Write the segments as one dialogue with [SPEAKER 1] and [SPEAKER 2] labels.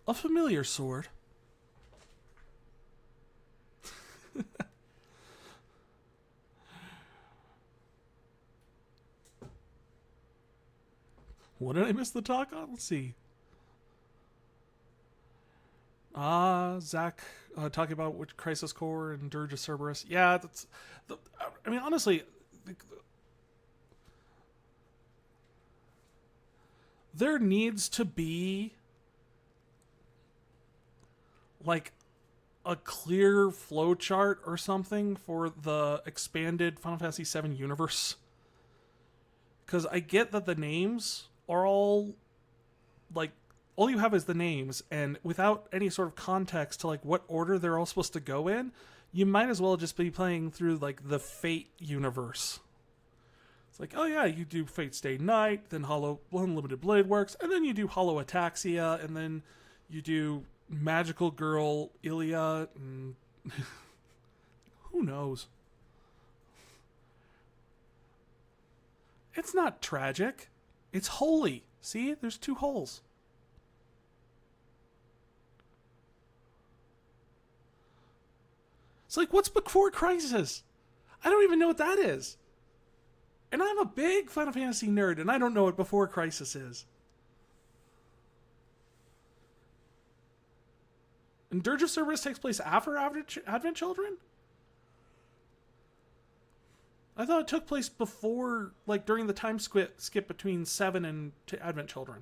[SPEAKER 1] A familiar sword. What did I miss the talk on? Let's see. Zach talking about which Crisis Core and Dirge of Cerberus. Yeah, that's. I mean, honestly, there needs to be like a clear flowchart or something for the expanded Final Fantasy VII universe. Because I get that the names are all like, all you have is the names, and without any sort of context to like what order they're all supposed to go in, you might as well just be playing through like the Fate universe. It's like, oh yeah, you do Fate Stay Night, then Hollow Unlimited Blade Works, and then you do Hollow Ataxia, and then you do Magical Girl Ilya, and who knows? It's not tragic. It's holy. See? There's 2 holes. It's like, what's Before Crisis? I don't even know what that is. And I'm a big Final Fantasy nerd, and I don't know what Before Crisis is. And Dirge of Cerberus takes place after Advent Children? I thought it took place before, like, during the time skip between 7 and Advent Children.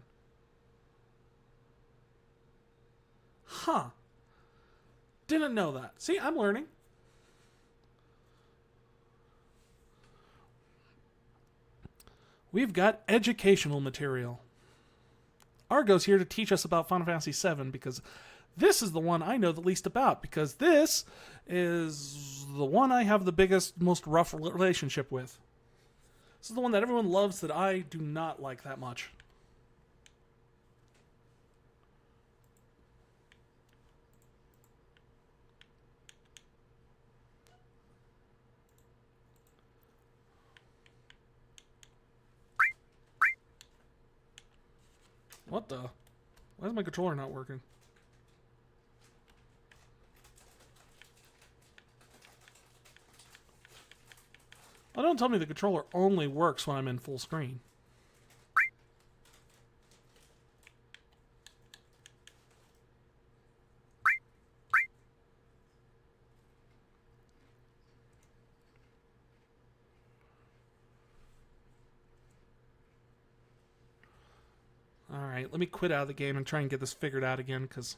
[SPEAKER 1] Huh. Didn't know that. See, I'm learning. We've got educational material. Argo's here to teach us about Final Fantasy VII because this is the one I know the least about, because this is the one I have the biggest, most rough relationship with. This is the one that everyone loves that I do not like that much. What the? Why is my controller not working? Oh, don't tell me the controller only works when I'm in full screen. Alright, let me quit out of the game and try and get this figured out again, because...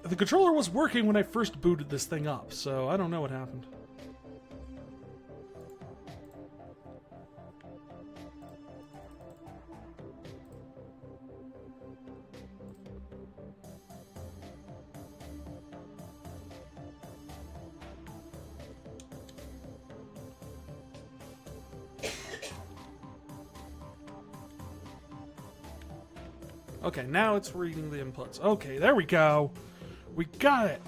[SPEAKER 1] the controller was working when I first booted this thing up, so I don't know what happened. Okay, now it's reading the inputs. Okay, there we go. We got it.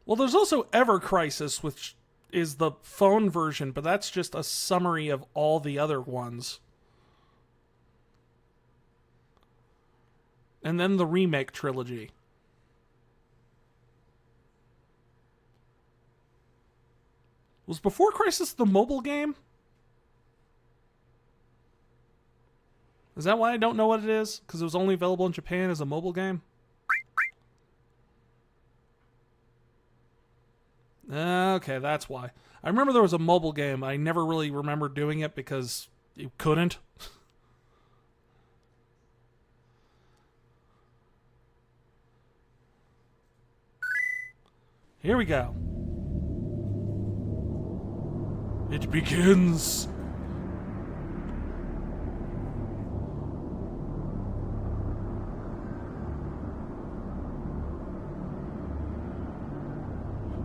[SPEAKER 1] Well, there's also Ever Crisis, which is the phone version, but that's just a summary of all the other ones. And then the remake trilogy. Was Before Crisis the mobile game? Is that why I don't know what it is? Because it was only available in Japan as a mobile game? Okay, that's why. I remember there was a mobile game. I never really remember doing it because you couldn't. Here we go. It begins.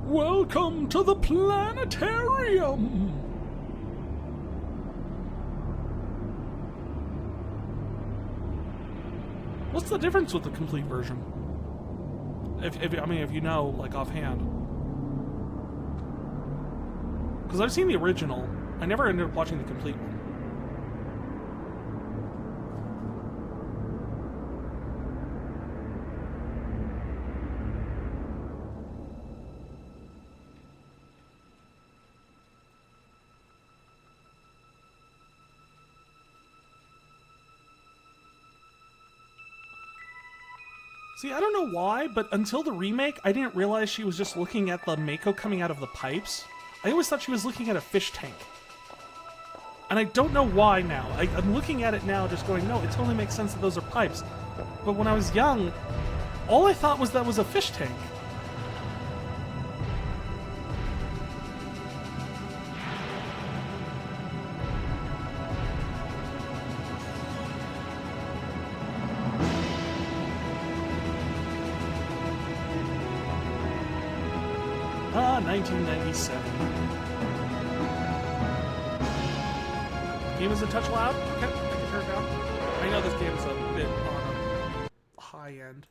[SPEAKER 1] Welcome to the planetarium. What's the difference with the complete version? I mean, if you know, like, offhand. Because I've seen the original. I never ended up watching the complete one. See, I don't know why, but until the remake, I didn't realize she was just looking at the Mako coming out of the pipes. I always thought she was looking at a fish tank. And I don't know why now. I'm looking at it now just going, no, it totally makes sense that those are pipes. But when I was young, all I thought was that was a fish tank. Ah, 1997. Game is a touch loud? Okay, I can turn it down. I know this game is a bit on a high end.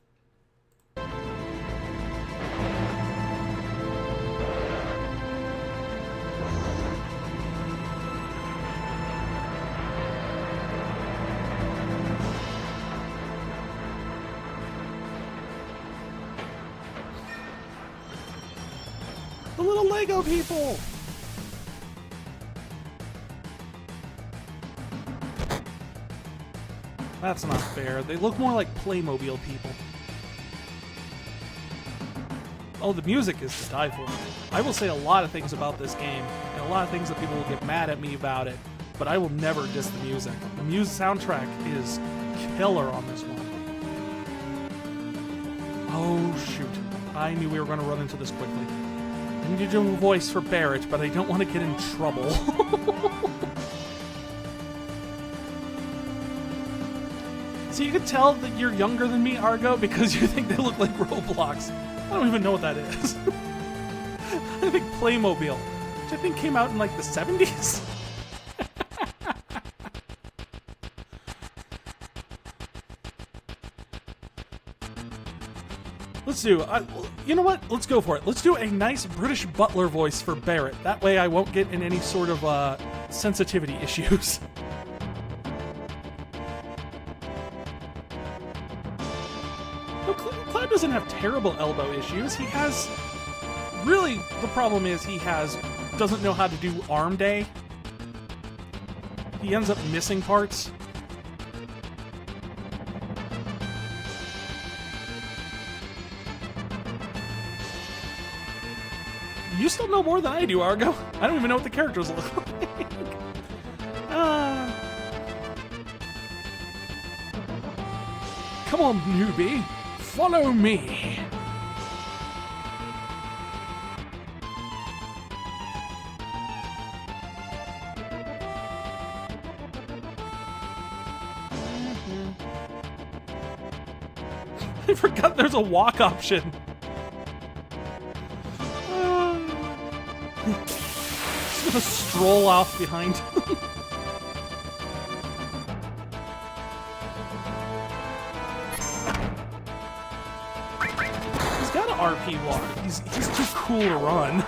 [SPEAKER 1] The little Lego people! That's not fair. They look more like Playmobil people. Oh, the music is to die for. I will say a lot of things about this game, and a lot of things that people will get mad at me about it, but I will never diss the music. The soundtrack is killer on this one. Oh, shoot. I knew we were going to run into this quickly. I need to do a voice for Barrett, but I don't want to get in trouble. So you can tell that you're younger than me, Argo, because you think they look like Roblox. I don't even know what that is. I think Playmobil, which I think came out in like the 70s. Let's do, you know what? Let's go for it. Let's do a nice British butler voice for Barrett. That way I won't get in any sort of sensitivity issues. No, Cloud doesn't have terrible elbow issues. He has, really, the problem is he doesn't know how to do arm day. He ends up missing parts. You still know more than I do, Argo. I don't even know what the characters look like. Come on, newbie. Follow me. I forgot there's a walk option. Just gonna stroll off behind him. He's got an RP walk. He's too cool to run.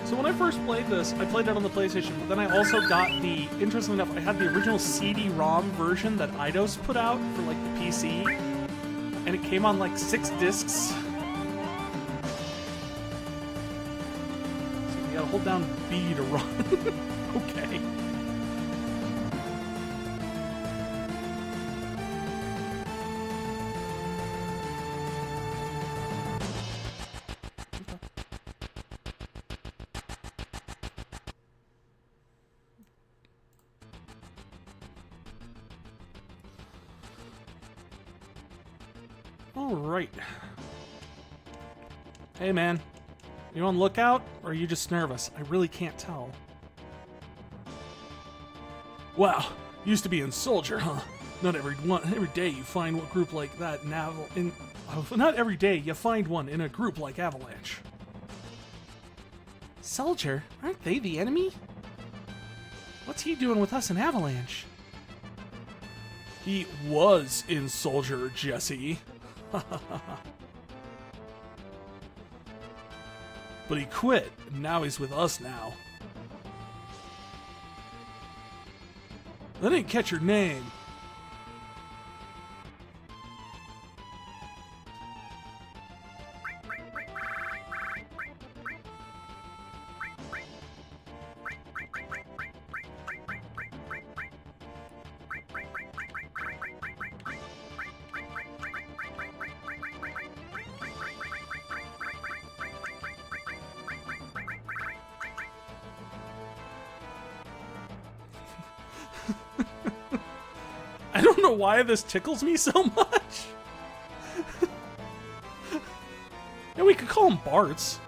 [SPEAKER 1] So when I first played this, I played it on the PlayStation, but then I also got the, interestingly enough, I had the original CD-ROM version that Eidos put out for like the PC, and it came on like 6 discs. So you gotta hold down B to run. Okay. Alright. Hey man, you on lookout, or are you just nervous? I really can't tell. Wow, used to be in Soldier, huh? Not every day you find a group like that in Not every day you find one in a group like Avalanche. Soldier? Aren't they the enemy? What's he doing with us in Avalanche? He was in Soldier, Jesse. But he quit, and now he's with us now. I didn't catch your name. I don't know why this tickles me so much. Yeah, we could call him Bart's.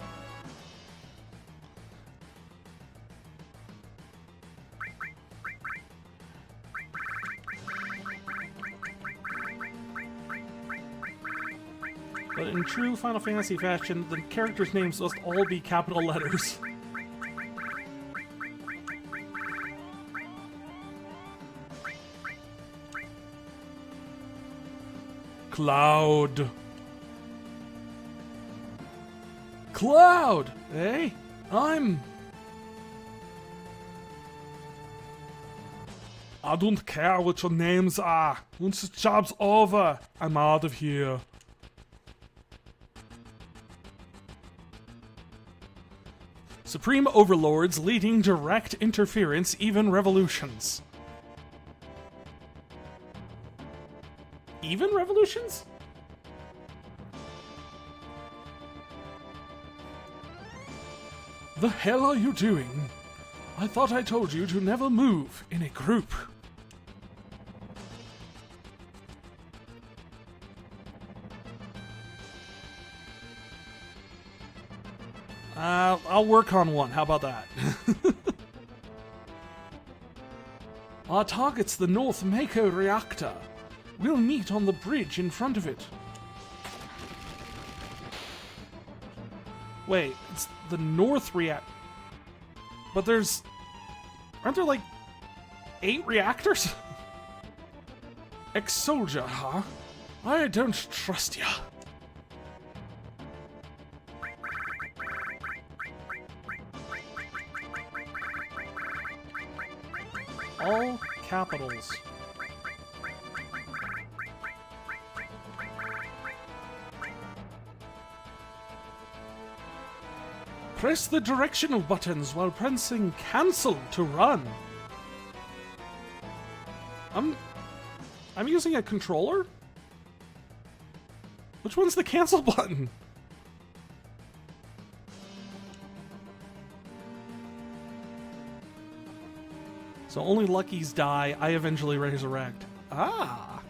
[SPEAKER 1] But in true Final Fantasy fashion, the characters' names must all be capital letters. Cloud. Cloud! Hey, I don't care what your names are. Once the job's over, I'm out of here. Supreme overlords leading direct interference, even revolutions. Even revolutions? The hell are you doing? I thought I told you to never move in a group. I'll work on one. How about that? Our target's the North Mako Reactor. We'll meet on the bridge in front of it. Wait, it's the North Reactor. But aren't there like 8 reactors? Ex-soldier, huh? I don't trust ya. All capitals. Press the directional buttons while pressing cancel to run. I'm using a controller? Which one's the cancel button? So only Luckies die, I eventually resurrect. Ah!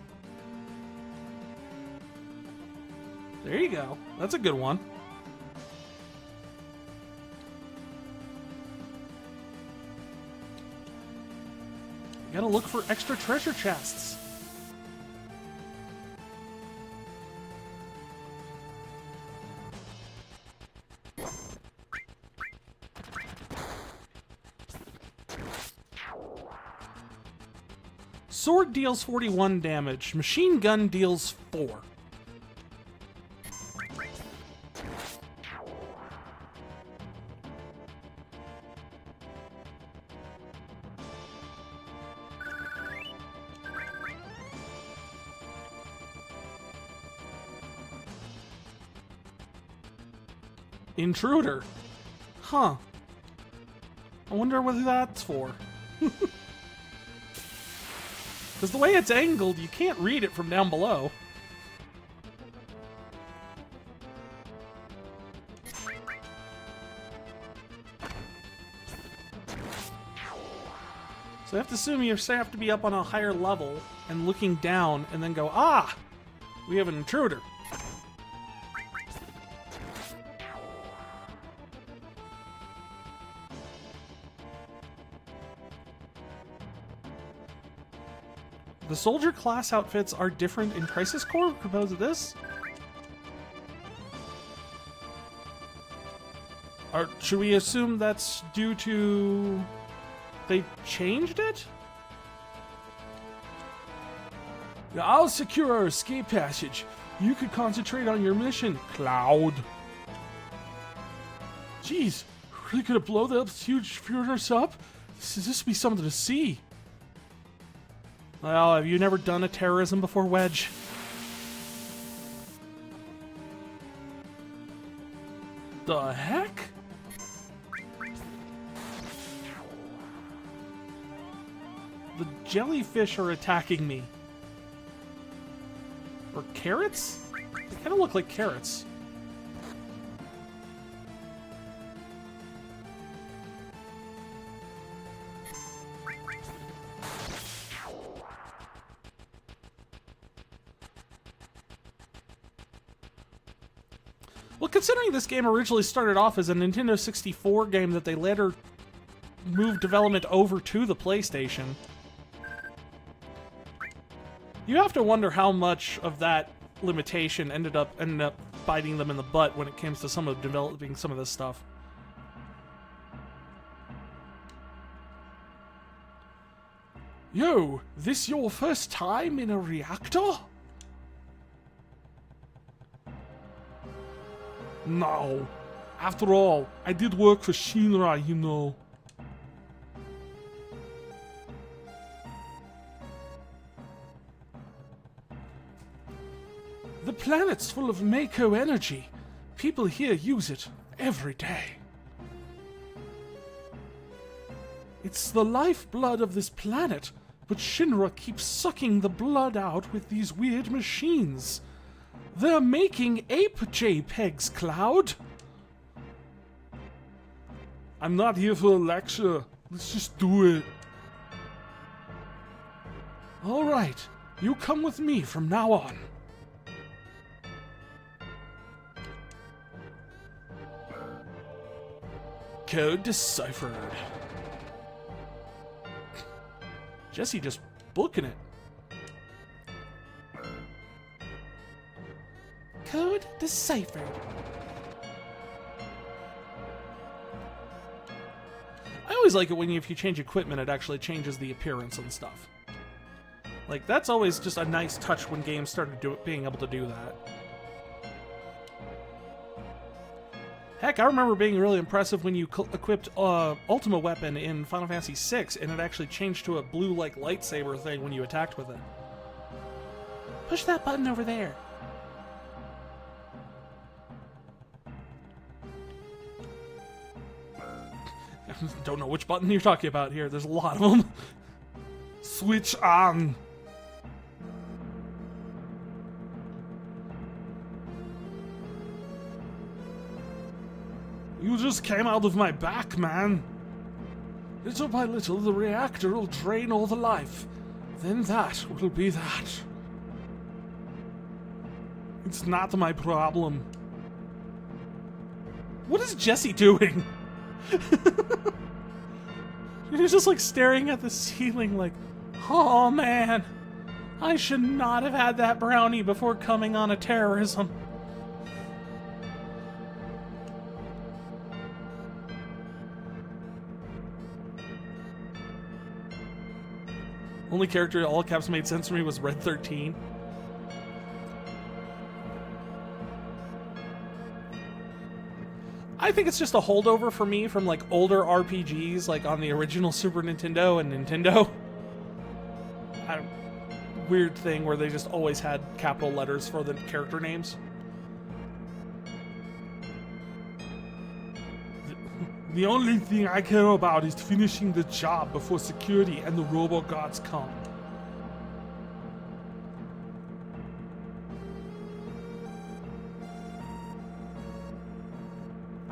[SPEAKER 1] There you go. That's a good one. You gotta look for extra treasure chests. Sword deals 41 damage. Machine gun deals 4. Intruder. Huh. I wonder what that's for. Because the way it's angled, you can't read it from down below. So I have to assume you have to be up on a higher level and looking down and then go, ah! We have an intruder. The soldier class outfits are different in Crisis Core compared to this? Or should we assume that's due to... they changed it? I'll secure our escape passage. You could concentrate on your mission, Cloud. Jeez, really gonna blow the huge furnace up? This would be something to see. Well, have you never done a terrorism before, Wedge? The heck? The jellyfish are attacking me. Or carrots? They kind of look like carrots. Well, considering this game originally started off as a Nintendo 64 game that they later moved development over to the PlayStation, you have to wonder how much of that limitation ended up biting them in the butt when it comes to some of developing some of this stuff. Yo, this your first time in a reactor? No. After all, I did work for Shinra, you know. The planet's full of Mako energy. People here use it every day. It's the lifeblood of this planet, but Shinra keeps sucking the blood out with these weird machines. They're making ape JPEGs, Cloud. I'm not here for a lecture. Let's just do it. All right, you come with me from now on. Code deciphered. Jesse just booking it. Code deciphered. I always like it when if you change equipment, it actually changes the appearance and stuff. Like, that's always just a nice touch when games started being able to do that. Heck, I remember being really impressive when you equipped Ultima Weapon in Final Fantasy VI, and it actually changed to a blue, like, lightsaber thing when you attacked with it. Push that button over there. Don't know which button you're talking about here. There's a lot of them. Switch on. You just came out of my back, man. Little by little, the reactor will drain all the life. Then that will be that. It's not my problem. What is Jesse doing? He's just like staring at the ceiling like, oh man, I should not have had that brownie before coming on a terrorism. Only character in all caps made sense to me was Red 13. I think it's just a holdover for me from like older RPGs, like on the original Super Nintendo and Nintendo. Weird thing where they just always had capital letters for the character names. The only thing I care about is finishing the job before security and the robo-gods come.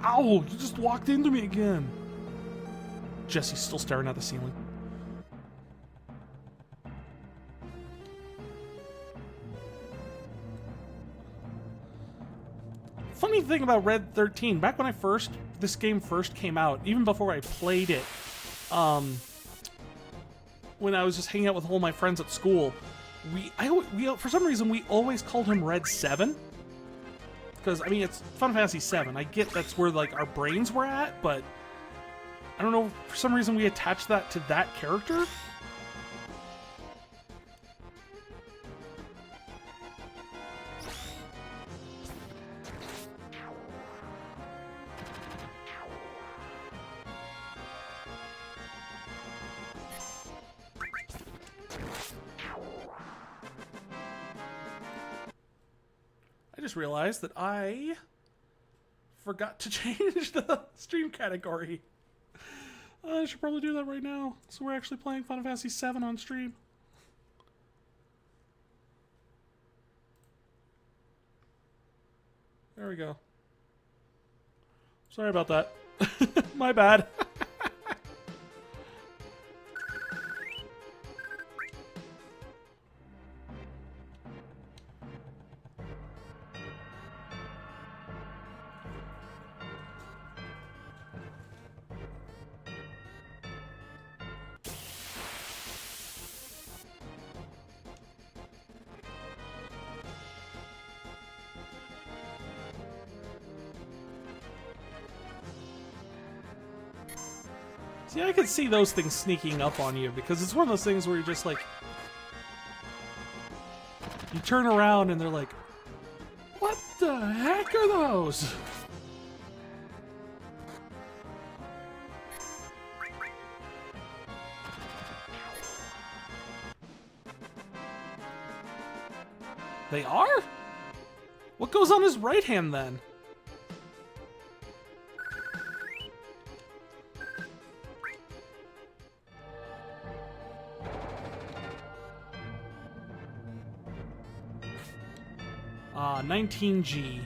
[SPEAKER 1] Ow! You just walked into me again! Jesse's still staring at the ceiling. Funny thing about Red 13, back when this game first came out, even before I played it, when I was just hanging out with all my friends at school, we for some reason we always called him Red 7. Because, I mean, it's Final Fantasy VII. I get that's where, like, our brains were at, but I don't know, for some reason we attached that to that character. I just realized that I forgot to change the stream category. I should probably do that right now. So we're actually playing Final Fantasy VII on stream. There we go. Sorry about that. My bad. See, I could see those things sneaking up on you because it's one of those things where you're just like, you turn around and they're like, what the heck are those? They are? What goes on his right hand then? 19G.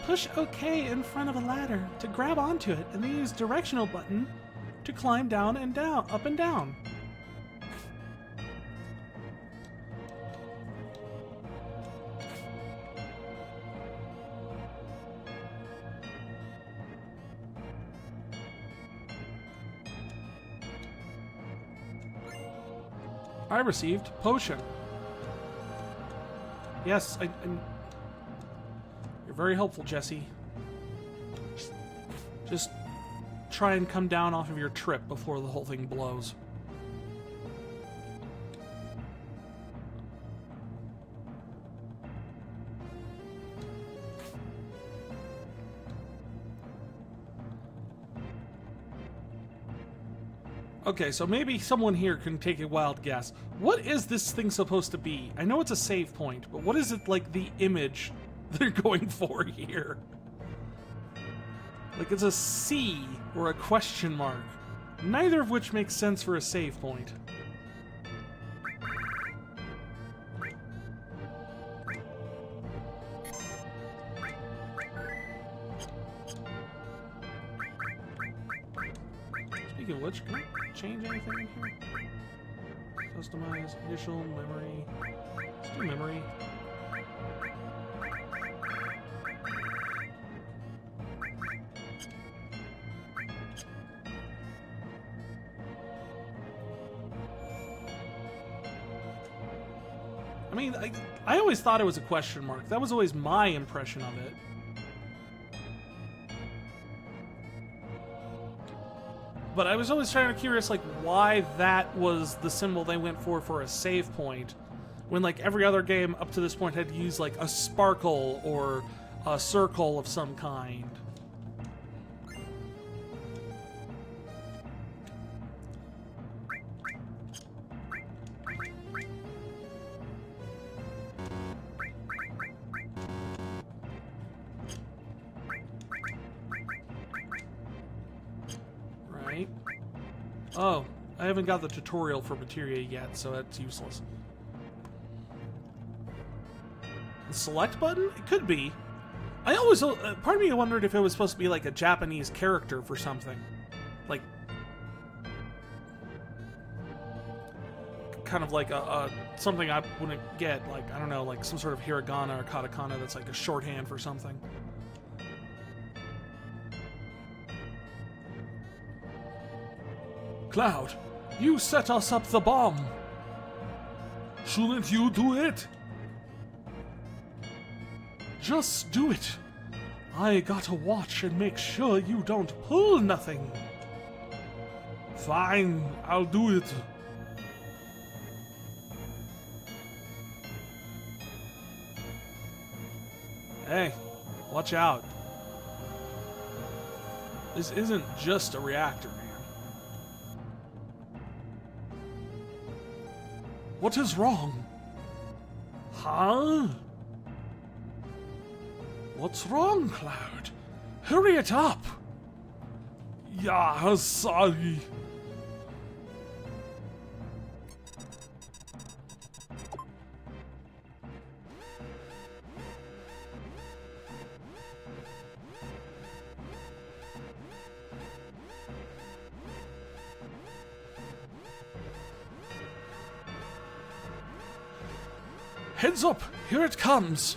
[SPEAKER 1] Push OK in front of a ladder to grab onto it, and then use directional button to climb down and down, up and down. I received potion. Yes, you're very helpful, Jesse. Just try and come down off of your trip before the whole thing blows. Okay, so maybe someone here can take a wild guess. What is this thing supposed to be? I know it's a save point, but what is it, like, the image they're going for here? Like, it's a C or a question mark, neither of which makes sense for a save point. Speaking of which, can I change anything in here? Customize, initial, memory. Let's do memory. I mean, I always thought it was a question mark. That was always my impression of it. But I was always trying to curious, like, why that was the symbol they went for a save point, when, like, every other game up to this point had used, like, a sparkle or a circle of some kind. Right? Oh, I haven't got the tutorial for materia yet, so that's useless. The select button? It could be. I always, part of me wondered if it was supposed to be like a Japanese character for something. Like, kind of like a something I wouldn't get, like, I don't know, like some sort of hiragana or katakana that's like a shorthand for something. Cloud, you set us up the bomb. Shouldn't you do it? Just do it. I gotta watch and make sure you don't pull nothing. Fine, I'll do it. Hey, watch out. This isn't just a reactor, man. What is wrong? Huh? What's wrong, Cloud? Hurry it up! Yeah, sorry. Heads up! Here it comes!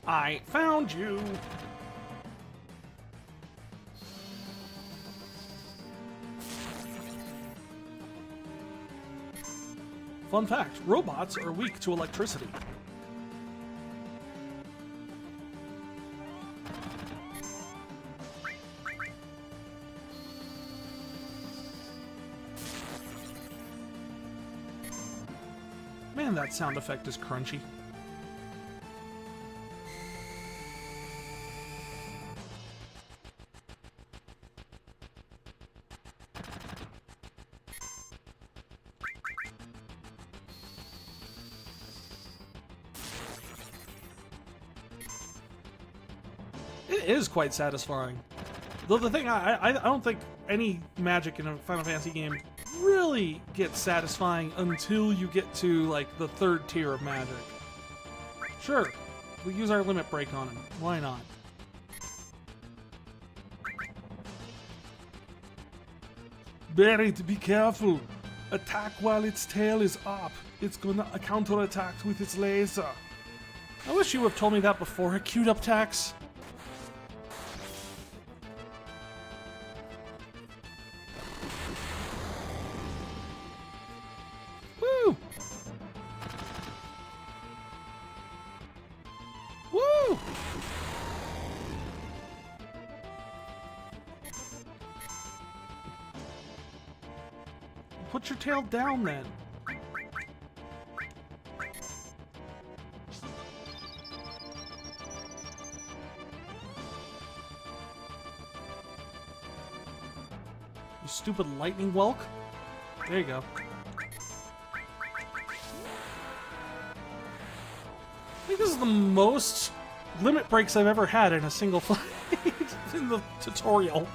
[SPEAKER 1] I found you! Fun fact, robots are weak to electricity. Man, that sound effect is crunchy. It is quite satisfying. Though the thing, I don't think any magic in a Final Fantasy game really gets satisfying until you get to, like, the third tier of magic. Sure, we use our limit break on him. Why not? Barret, be careful. Attack while its tail is up. It's gonna counterattack with its laser. I wish you would have told me that before it queued up attacks. Woo! Woo! Put your tail down then. You stupid lightning whelk. There you go. I think this is the most limit breaks I've ever had in a single fight in the tutorial.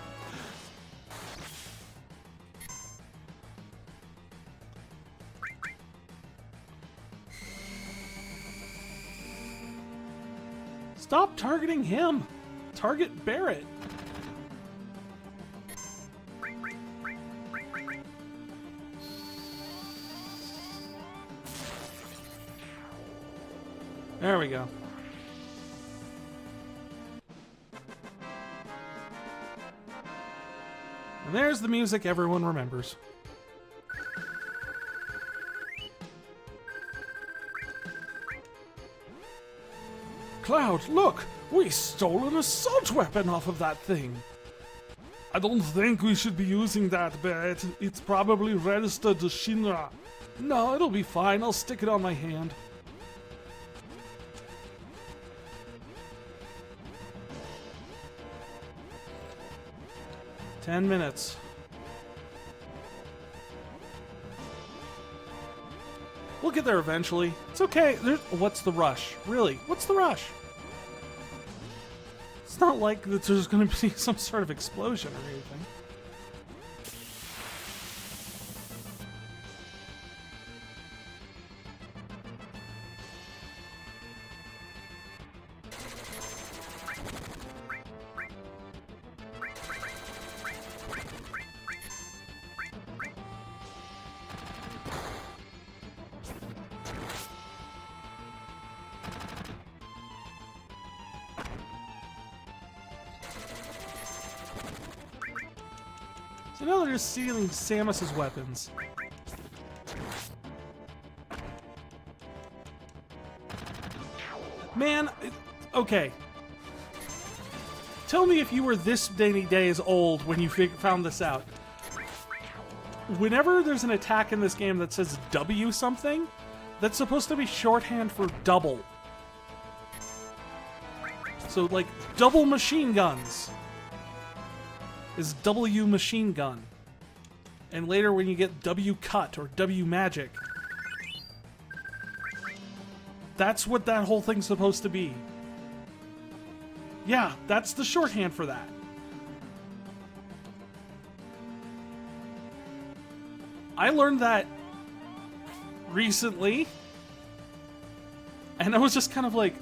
[SPEAKER 1] Stop targeting him! Target Barret! There we go. And there's the music everyone remembers. Cloud, look! We stole an assault weapon off of that thing! I don't think we should be using that, Barret. It's probably registered to Shinra. No, it'll be fine. I'll stick it on my hand. "10 minutes. We'll get there eventually. It's okay. What's the rush? Really? What's the rush? It's not like that there's going to be some sort of explosion or anything. So now they're just stealing Samus's weapons. Man, okay. Tell me if you were this many days old when you found this out. Whenever there's an attack in this game that says W something, that's supposed to be shorthand for double. So, like, double machine guns is W machine gun. And later when you get W cut or W magic, that's what that whole thing's supposed to be. Yeah, that's the shorthand for that. I learned that recently, and I was just kind of like,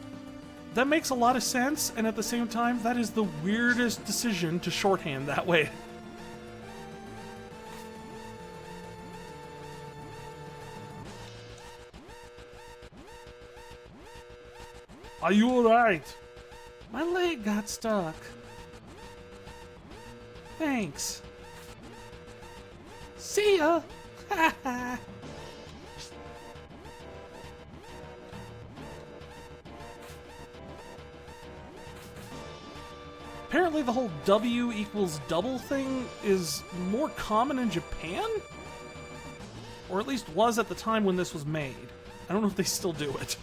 [SPEAKER 1] that makes a lot of sense, and at the same time, that is the weirdest decision to shorthand that way. Are you alright? My leg got stuck. Thanks. See ya! Ha ha! Apparently the whole W equals double thing is more common in Japan? Or at least was at the time when this was made. I don't know if they still do it.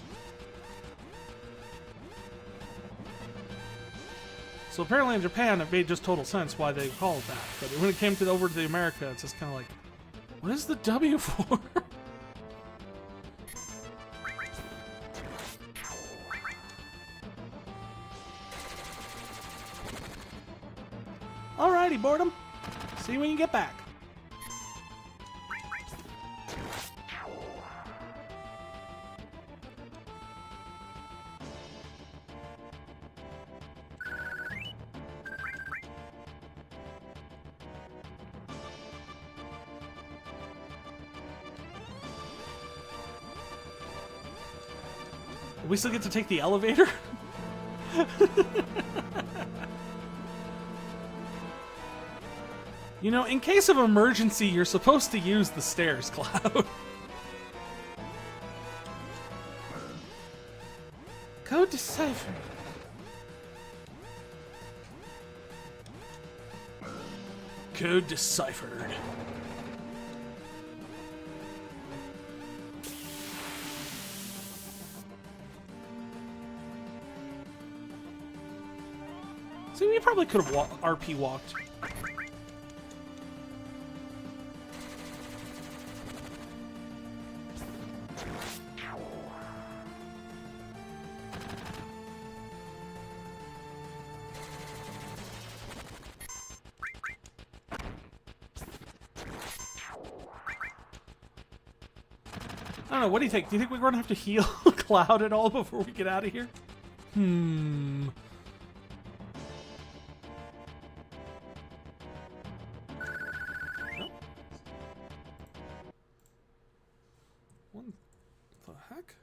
[SPEAKER 1] So apparently in Japan it made just total sense why they call it that. But when it came over to America, it's just kind of like, what is the W for? Alrighty, boredom. See you when you get back. We still get to take the elevator? You know, in case of emergency, you're supposed to use the stairs, Cloud. Code deciphered. Code deciphered. See, we probably could have RP walked. I don't know, what do you think? Do you think we're going to have to heal Cloud at all before we get out of here? Nope. What the heck?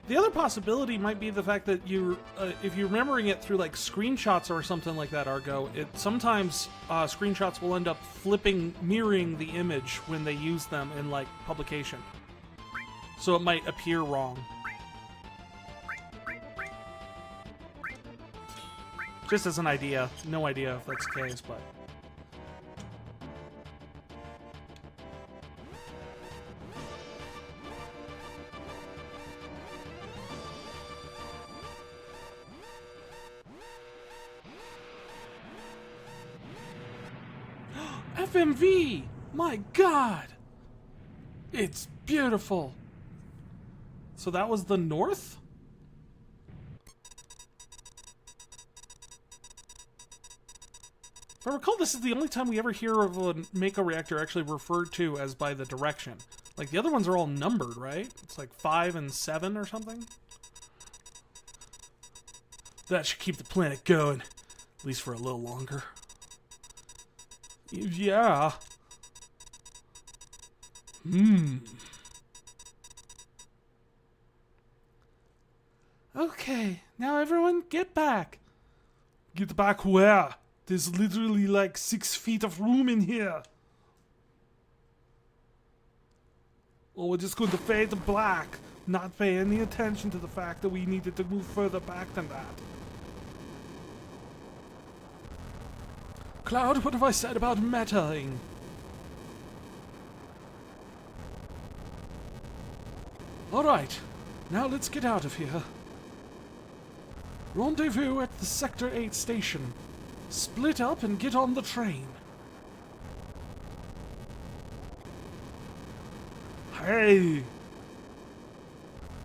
[SPEAKER 1] The other possibility might be the fact that you're, if you're remembering it through like screenshots or something like that, Argo, it sometimes screenshots will end up mirroring the image when they use them in like publication. So it might appear wrong. Just as an idea. No idea if that's the case, but... FMV! My God! It's beautiful! So that was the north? If I recall, this is the only time we ever hear of a Mako reactor actually referred to as by the direction. Like, the other ones are all numbered, right? It's like 5 and 7 or something? That should keep the planet going. At least for a little longer. Yeah. Okay, now everyone get back. Get back where? There's literally like 6 feet of room in here. Or we're just going to fade to black. Not pay any attention to the fact that we needed to move further back than that. Cloud, what have I said about metaing? Alright, now let's get out of here. Rendezvous at the Sector 8 station. Split up and get on the train. Hey!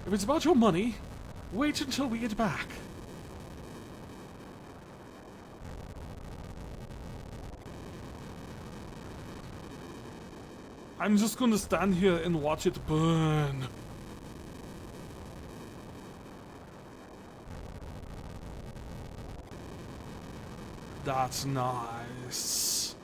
[SPEAKER 1] If it's about your money, wait until we get back. I'm just gonna stand here and watch it burn. That's nice.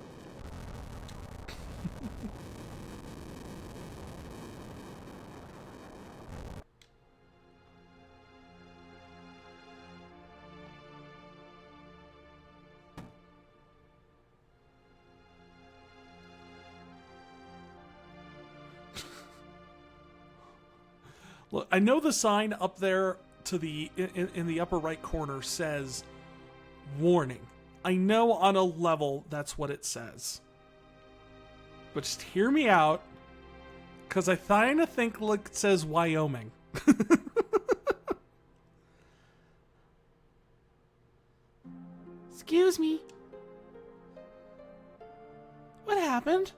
[SPEAKER 1] Look, I know the sign up there to the in the upper right corner says warning. I know on a level that's what it says. But just hear me out, because I kind of think like it says Wyoming. Excuse me. What happened?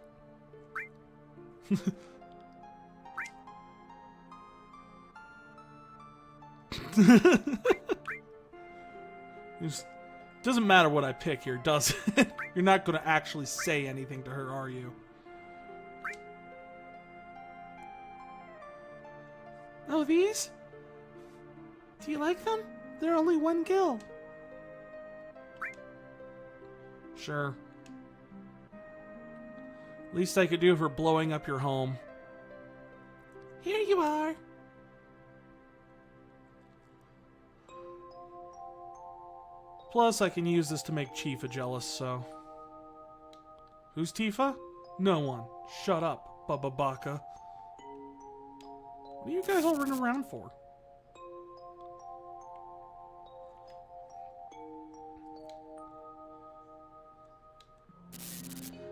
[SPEAKER 1] Doesn't matter what I pick here, does it? You're not going to actually say anything to her, are you? Oh, these? Do you like them? They're only 1 gil. Sure. Least I could do for blowing up your home. Here you are. Plus, I can use this to make Tifa jealous, so... Who's Tifa? No one. Shut up, Bubba Baka. What are you guys all running around for?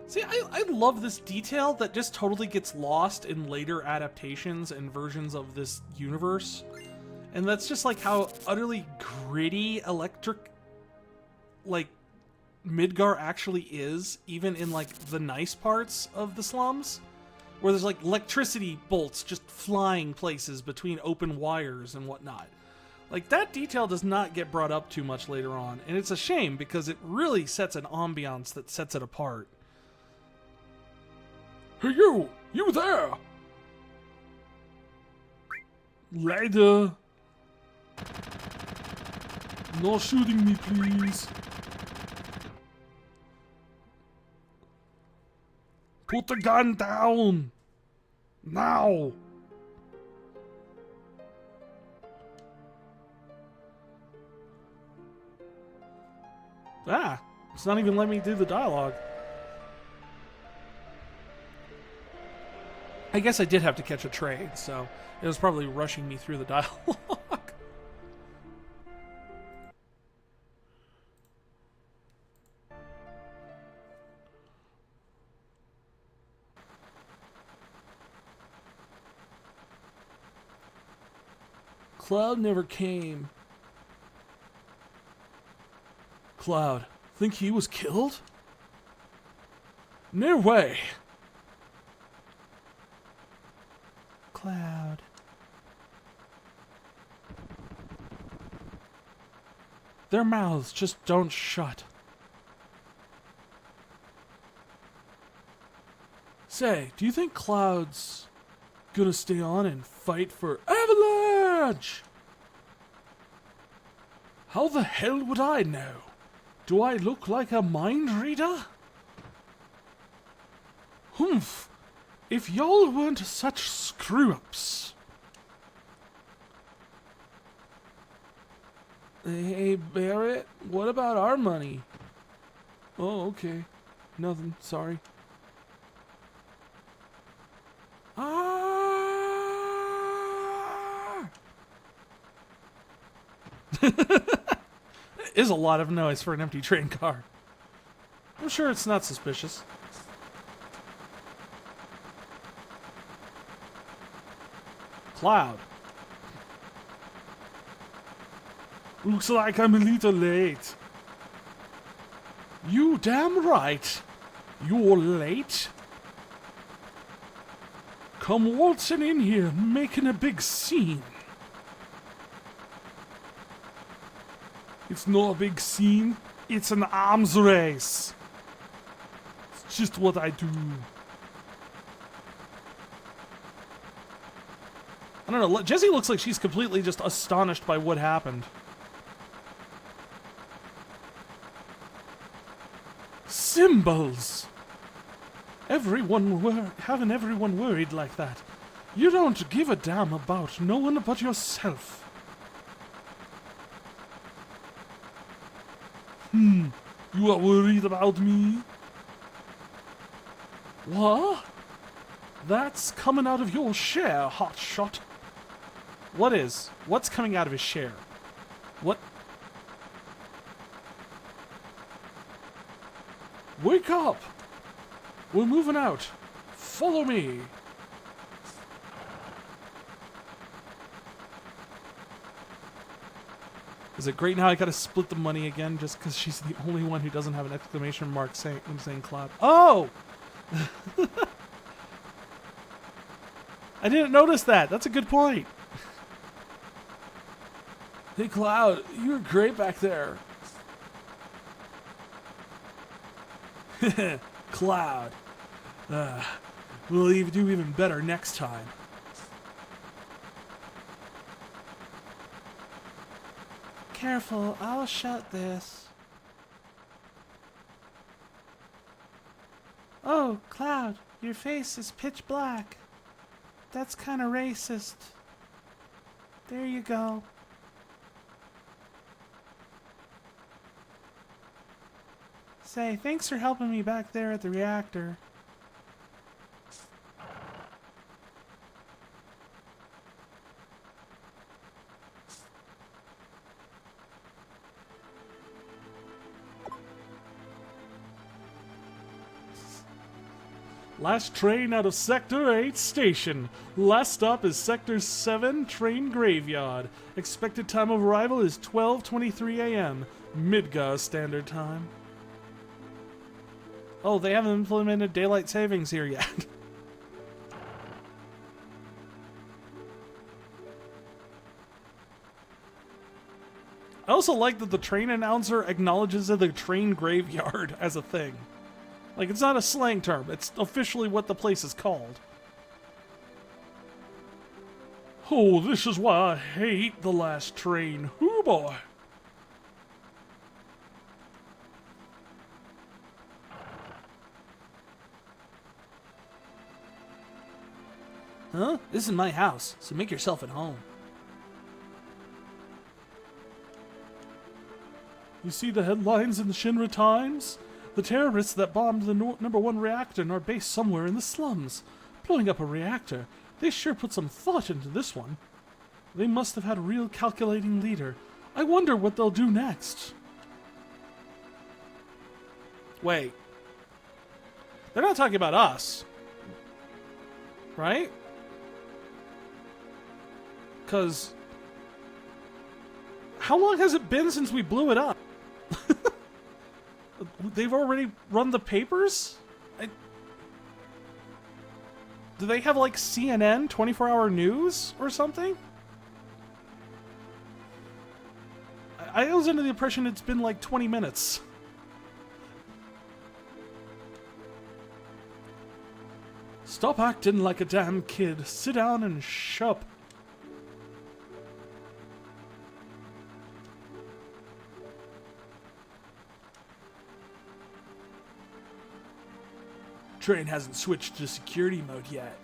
[SPEAKER 1] See, I love this detail that just totally gets lost in later adaptations and versions of this universe. And that's just like how utterly gritty electric... like Midgar actually is, even in like the nice parts of the slums, where there's like electricity bolts just flying places between open wires and whatnot. Like, that detail does not get brought up too much later on, and it's a shame because it really sets an ambiance that sets it apart. Hey you there! Later. No shooting me, please. Put the gun down! Now! Ah, it's not even letting me do the dialogue. I guess I did have to catch a train, so it was probably rushing me through the dialogue. Cloud never came. Cloud, think he was killed? No way. Cloud. Their mouths just don't shut. Say, do you think Cloud's gonna stay on and fight for Avalanche? How the hell would I know? Do I look like a mind reader? Humph. If y'all weren't such screw-ups. Hey, Barrett, what about our money? Oh, okay. Nothing, sorry. Ah! Is a lot of noise for an empty train car. I'm sure it's not suspicious. Cloud. Looks like I'm a little late. You damn right. You're late. Come waltzing in here, making a big scene. It's not a big scene. It's an arms race. It's just what I do. I don't know. Jessie looks like she's completely just astonished by what happened. Symbols! Having everyone worried like that. You don't give a damn about no one but yourself. You are worried about me? What? That's coming out of your share, hotshot. What is? What's coming out of his share? What? Wake up! We're moving out. Follow me. Is it great now I gotta split the money again just because she's the only one who doesn't have an exclamation mark saying Cloud? Oh! I didn't notice that. That's a good point. Hey, Cloud, you were great back there. Cloud. We'll do even better next time. Careful, I'll shut this. Oh, Cloud, your face is pitch black. That's kind of racist. There you go. Say, thanks for helping me back there at the reactor. Last train out of Sector 8 station. Last stop is Sector 7 train graveyard. Expected time of arrival is 12:23 a.m. Midgar Standard Time. Oh, they haven't implemented daylight savings here yet. I also like that the train announcer acknowledges the train graveyard as a thing. Like, it's not a slang term. It's officially what the place is called. Oh, this is why I hate the last train. Hoo boy. Huh? This is my house, so make yourself at home. You see the headlines in the Shinra Times? The terrorists that bombed the #1 reactor in our base somewhere in the slums. Blowing up a reactor. They sure put some thought into this one. They must have had a real calculating leader. I wonder what they'll do next. Wait. They're not talking about us. Right? Because how long has it been since we blew it up? They've already run the papers? Do they have like CNN 24-hour news or something? I was under the impression it's been like 20 minutes. Stop acting like a damn kid. Sit down and shut up. train hasn't switched to security mode yet.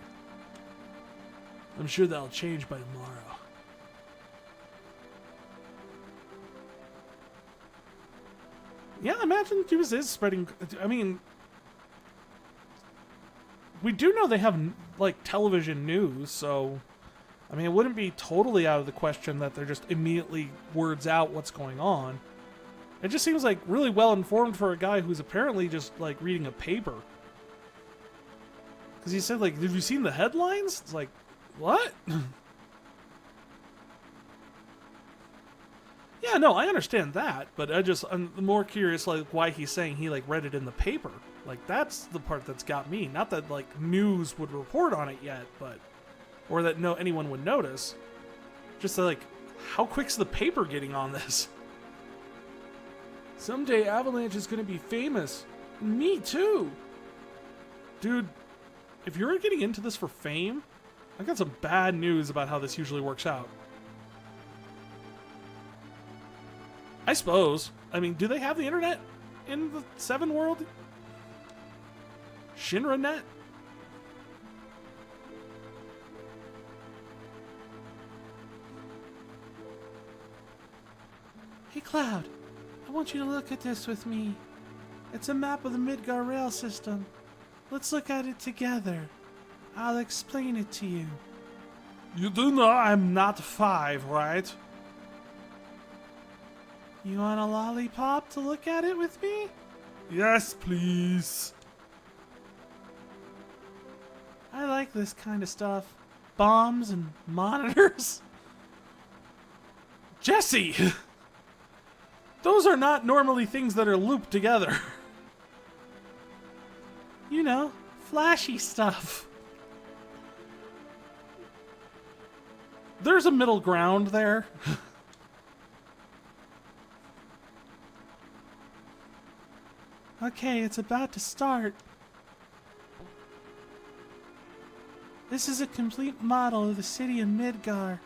[SPEAKER 1] I'm sure that'll change by tomorrow. Yeah, imagine news is spreading. I mean, we do know they have, like, television news, so... I mean, it wouldn't be totally out of the question that they're just immediately words out what's going on. It just seems, like, really well-informed for a guy who's apparently just, like, reading a paper. Because he said, like, have you seen the headlines? It's like, what? Yeah, no, I understand that, but I'm more curious, like, why he's saying he, like, read it in the paper. Like, that's the part that's got me. Not that, like, news would report on it yet, but... Or that anyone would notice. Just that, like, how quick's the paper getting on this? Someday Avalanche is going to be famous. Me too. Dude, if you're getting into this for fame, I got some bad news about how this usually works out. I suppose. I mean, do they have the internet in the VII world? ShinraNet? Hey, Cloud. I want you to look at this with me. It's a map of the Midgar rail system. Let's look at it together. I'll explain it to you. You do know I'm not 5, right? You want a lollipop to look at it with me? Yes, please. I like this kind of stuff. Bombs and monitors. Jesse! Those are not normally things that are looped together. You know, flashy stuff. There's a middle ground there. Okay, it's about to start. This is a complete model of the city of Midgar.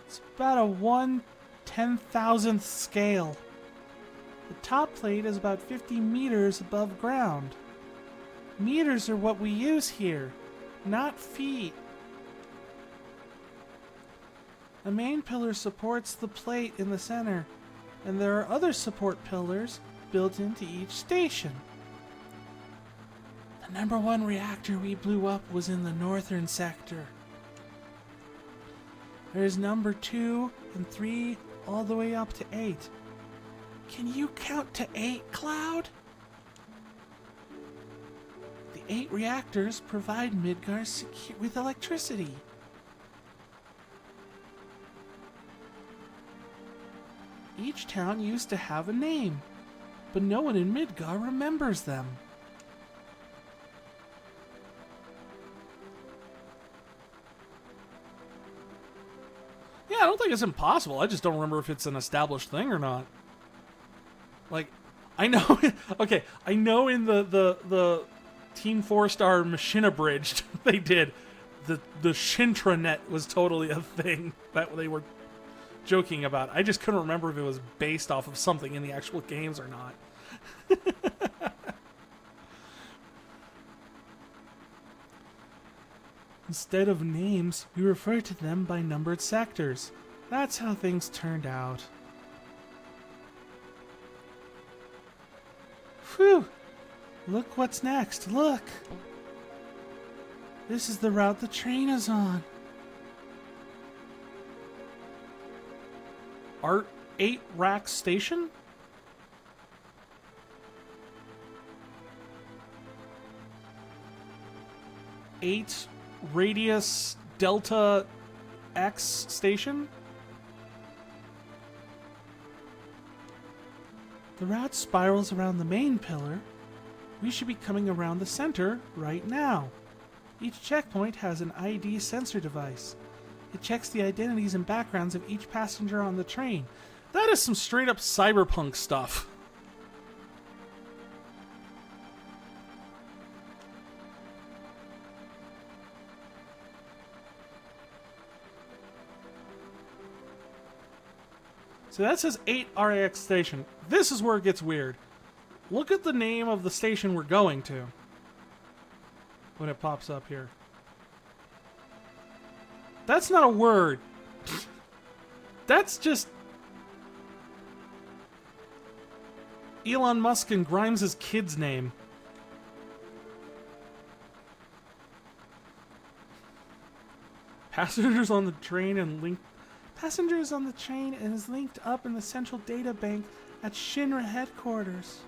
[SPEAKER 1] It's about a 1/10,000th scale. The top plate is about 50 meters above ground. Meters are what we use here, not feet. The main pillar supports the plate in the center, and there are other support pillars built into each station. The number 1 reactor we blew up was in the northern sector. There's number 2 and 3 all the way up to 8. Can you count to 8, Cloud? The 8 reactors provide Midgar with electricity. Each town used to have a name, but no one in Midgar remembers them. Yeah, I don't think it's impossible. I just don't remember if it's an established thing or not. Like, I know... Okay, I know in the Team 4-Star Machine Abridged they did. The Shintranet was totally a thing that they were joking about. I just couldn't remember if it was based off of something in the actual games or not. Instead of names, we refer to them by numbered sectors. That's how things turned out. Phew! Look what's next, look! This is the route the train is on. Art 8 Rack Station? Eight Radius Delta X Station? The route spirals around the main pillar. We should be coming around the center right now. Each checkpoint has an ID sensor device. It checks the identities and backgrounds of each passenger on the train. That is some straight up cyberpunk stuff. So that says 8 RAX station. This is where it gets weird. Look at the name of the station we're going to. when it pops up here. That's not a word. That's just Elon Musk and Grimes' kid's name. Passengers on the train and is linked up in the central data bank at Shinra headquarters.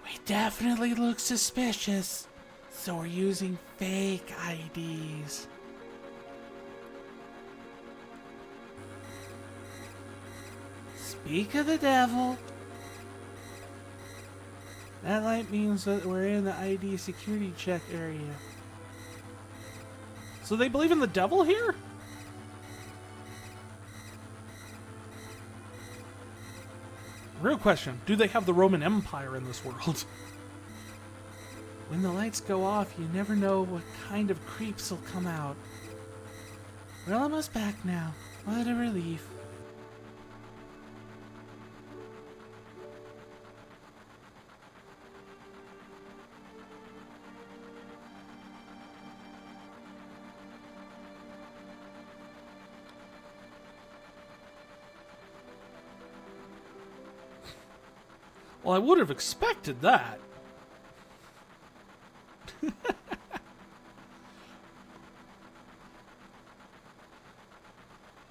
[SPEAKER 1] We definitely look suspicious, so we're using fake IDs. Speak of the devil. That light means that we're in the ID security check area. So they believe in the devil here? Real question, do they have the Roman Empire in this world? When the lights go off, you never know what kind of creeps will come out. We're almost back now. What a relief. Well, I would have expected that.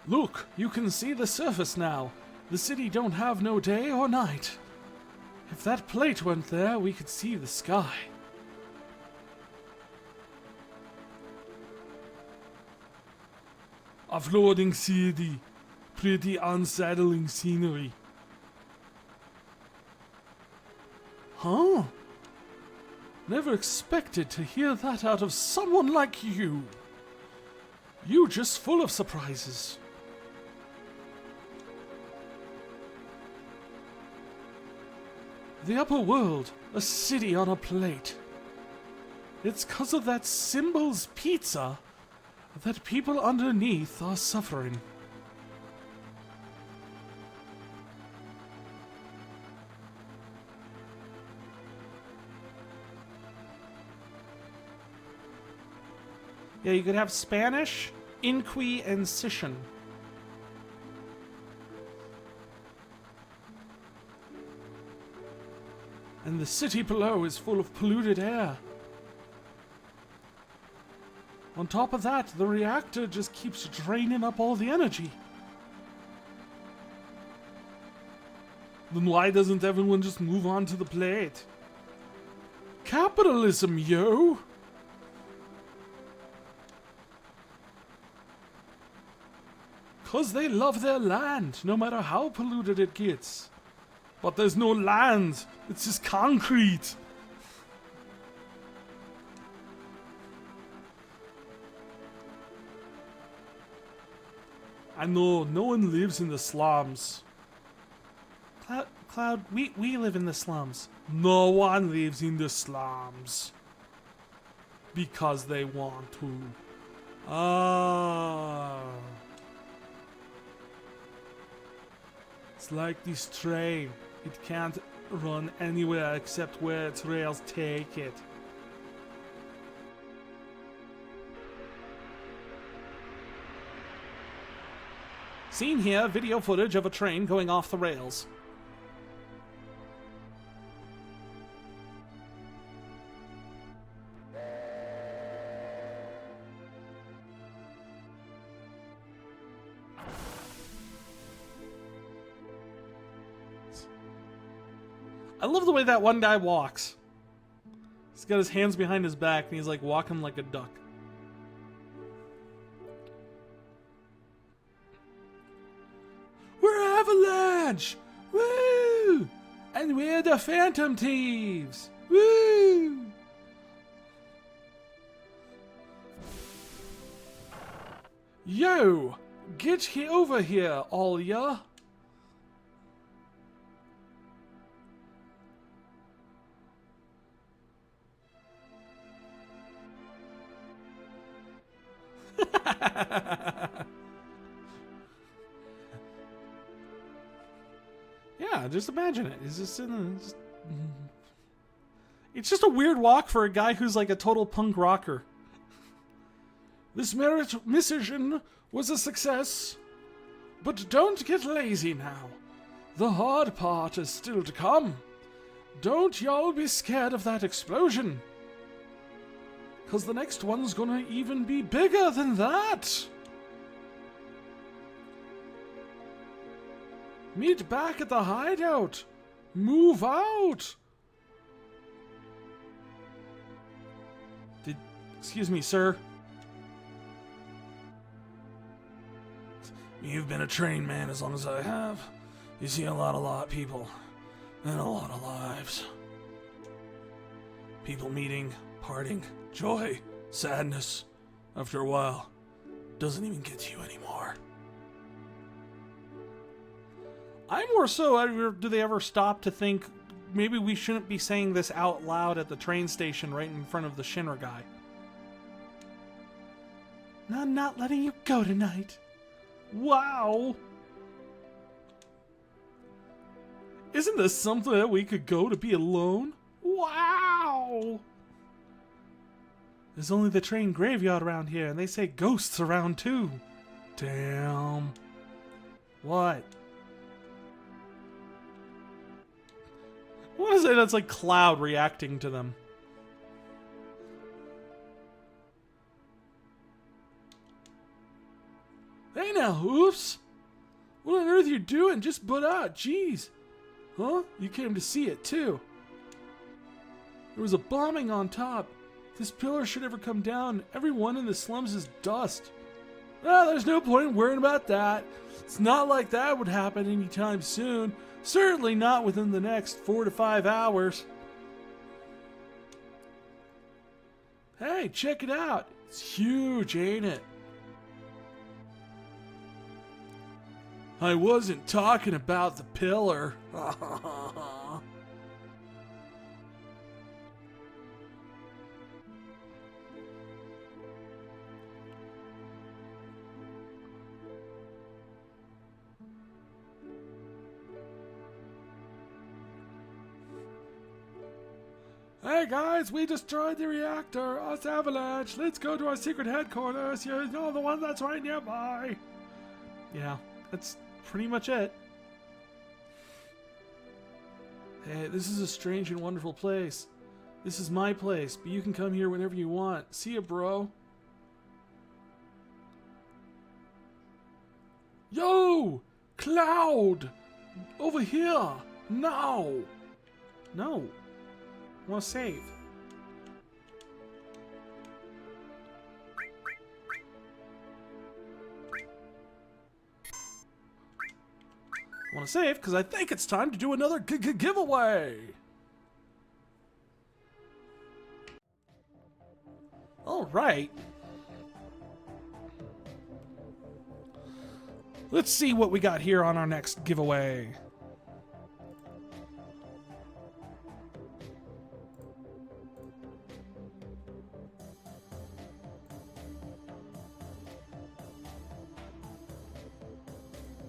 [SPEAKER 1] Look, you can see the surface now. The city don't have no day or night. If that plate went there, we could see the sky. A floating city. Pretty unsettling scenery. Huh? Never expected to hear that out of someone like you. You just full of surprises. The upper world, a city on a plate. It's 'cause of that Symbols pizza that people underneath are suffering. Yeah, you could have Spanish, Inqui, and Sician. And the city below is full of polluted air. On top of that, the reactor just keeps draining up all the energy. Then why doesn't everyone just move on to the plate? Capitalism, yo! Because they love their land, no matter how polluted it gets. But there's no land, it's just concrete. I know, no one lives in the slums. Cloud, we live in the slums. No one lives in the slums. Because they want to. Ah. It's like this train. It can't run anywhere except where its rails take it. Seen here, video footage of a train going off the rails. I love the way that one guy walks. He's got his hands behind his back and he's like walking like a duck. We're Avalanche! Woo! And we're the Phantom Thieves! Woo! Yo! Get over here, all ya! Yeah, just imagine it. It's just, It's just a weird walk for a guy who's like a total punk rocker. This mission was a success, but don't get lazy now. The hard part is still to come. Don't y'all be scared of that explosion, 'cause the next one's gonna even be bigger than that. Meet back at the hideout. Move out. Excuse me, sir. You've been a trained man as long as I have. You see a lot of people and a lot of lives. People meeting, parting, joy, sadness. After a while, doesn't even get to you anymore. I'm more so, do they ever stop to think maybe we shouldn't be saying this out loud at the train station right in front of the Shinra guy? I'm not letting you go tonight. Wow. Isn't this something that we could go to be alone? Wow. There's only the train graveyard around here, and they say ghosts around too. Damn. What? What is it that's like Cloud reacting to them? Hey now, oops! What on earth you doing? Just butt out, jeez! Huh? You came to see it too. There was a bombing on top. If this pillar should ever come down, everyone in the slums is dust. Well, there's no point in worrying about that. It's not like that would happen anytime soon. Certainly not within the next 4 to 5 hours. Hey, check it out. It's huge, ain't it? I wasn't talking about the pillar. Hey guys, we destroyed the reactor. Us Avalanche. Let's go to our secret headquarters. You know, the one that's right nearby. Yeah, that's pretty much it. Hey, this is a strange and wonderful place. This is my place, but you can come here whenever you want. See ya, bro. Yo! Cloud! Over here! Now! No. I want to save. I want to save because I think it's time to do another giveaway. All right. Let's see what we got here on our next giveaway.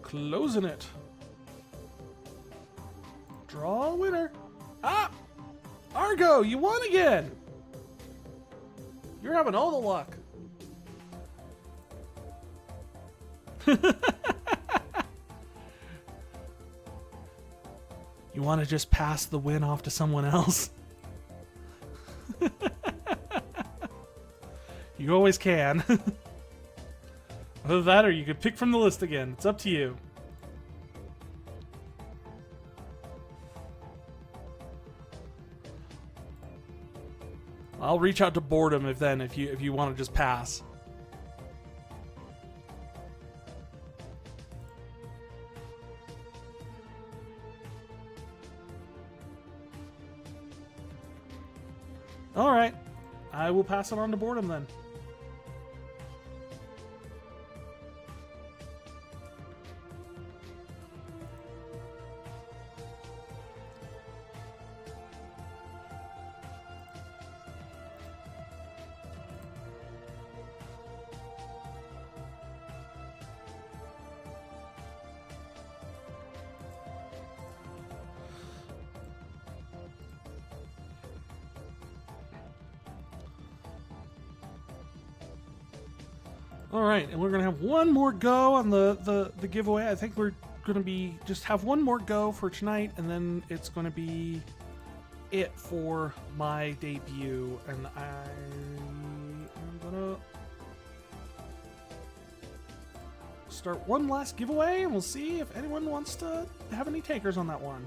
[SPEAKER 1] Closing it. Draw a winner. Ah! Argo, you won again! You're having all the luck. You want to just pass the win off to someone else? You always can. Either that or you could pick from the list again. It's up to you. I'll reach out to Boredom if you want to just pass. All right. I will pass it on to Boredom then. All right, and we're gonna have one more go on the giveaway. I think we're gonna be just have one more go for tonight, and then it's gonna be it for my debut. And I'm gonna start one last giveaway, and we'll see if anyone wants to have any takers on that one.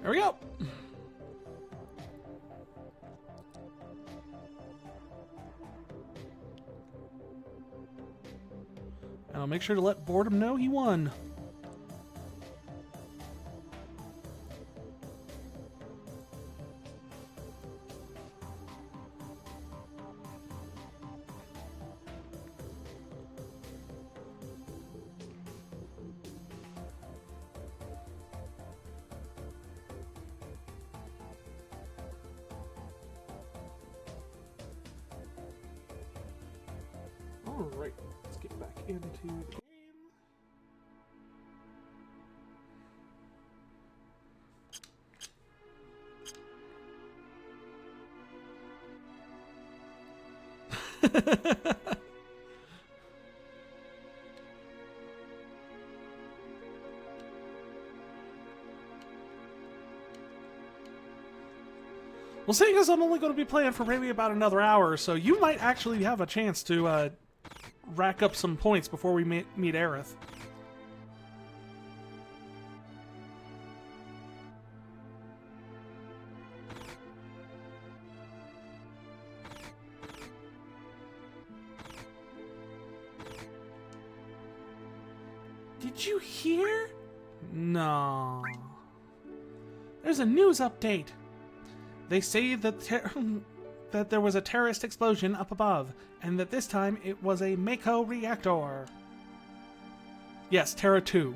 [SPEAKER 1] There we go. And I'll make sure to let Boredom know he won. Alright, let's get back into the game. Well, seeing as I'm only going to be playing for maybe about another hour or so, you might actually have a chance to rack up some points before we meet Aerith. Did you hear? No. There's a news update. They say that that there was a terrorist explosion up above, and that this time it was a Mako reactor. Yes, Terra 2.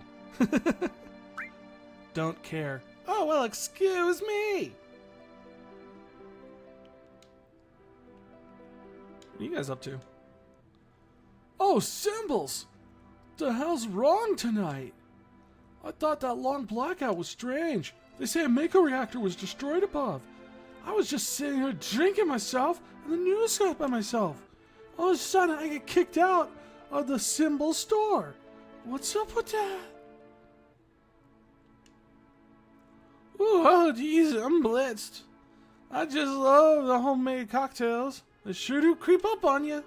[SPEAKER 1] Don't care. Oh, well, excuse me! What are you guys up to? Oh, Symbols! The hell's wrong tonight? I thought that long blackout was strange. They say a Mako reactor was destroyed above. I was just sitting here drinking myself, and the news got by myself. All of a sudden, I get kicked out of the Symbol store. What's up with that? Ooh, oh, geez, I'm blitzed. I just love the homemade cocktails. They sure do creep up on you.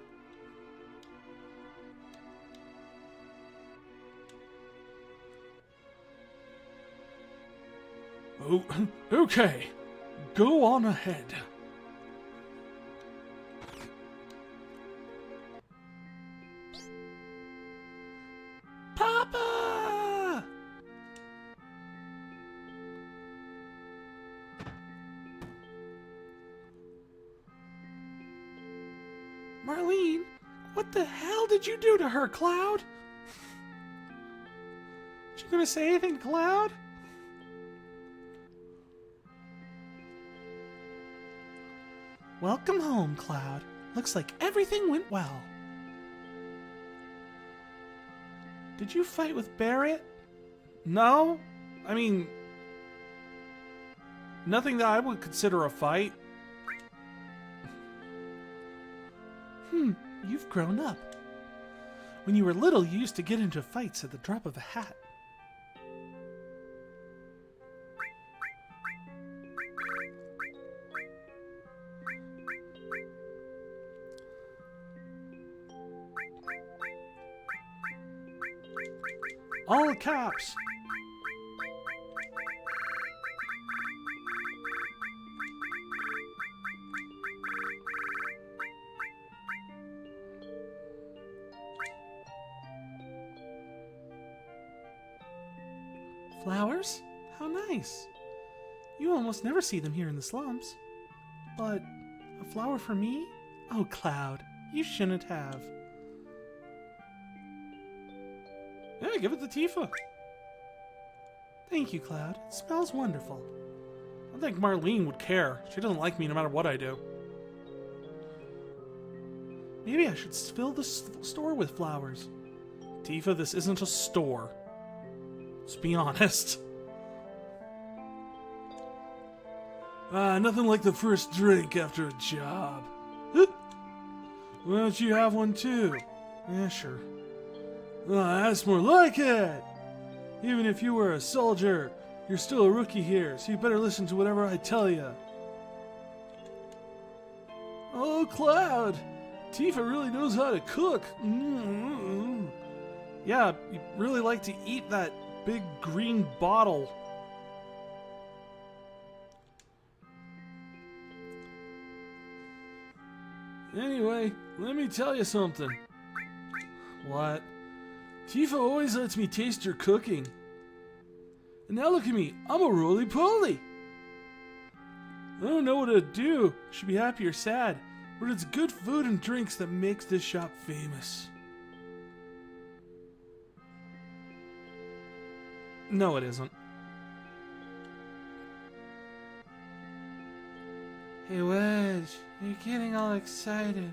[SPEAKER 1] Oh, okay. Go on ahead. Papa! Marlene, what the hell did you do to her, Cloud? You gonna say anything, Cloud? Welcome home, Cloud. Looks like everything went well. Did you fight with Barrett? No. I mean, nothing that I would consider a fight. You've grown up. When you were little, you used to get into fights at the drop of a hat. All caps. Flowers? How nice. You almost never see them here in the slums. But a flower for me? Oh, Cloud, you shouldn't have. Yeah, give it to Tifa. Thank you, Cloud. It smells wonderful. I think Marlene would care. She doesn't like me no matter what I do. Maybe I should fill the store with flowers. Tifa, this isn't a store. Let's be honest. Nothing like the first drink after a job. Why don't you have one too? Yeah, sure. That's more like it! Even if you were a soldier, you're still a rookie here, so you better listen to whatever I tell you. Oh, Cloud! Tifa really knows how to cook. Mm-hmm. Yeah, you really like to eat that big green bottle. Anyway, let me tell you something. What? Tifa always lets me taste her cooking. And now look at me, I'm a roly-poly. I don't know what to do. I should be happy or sad. But it's good food and drinks that makes this shop famous. No, it isn't. Hey, Wedge, you're getting all excited.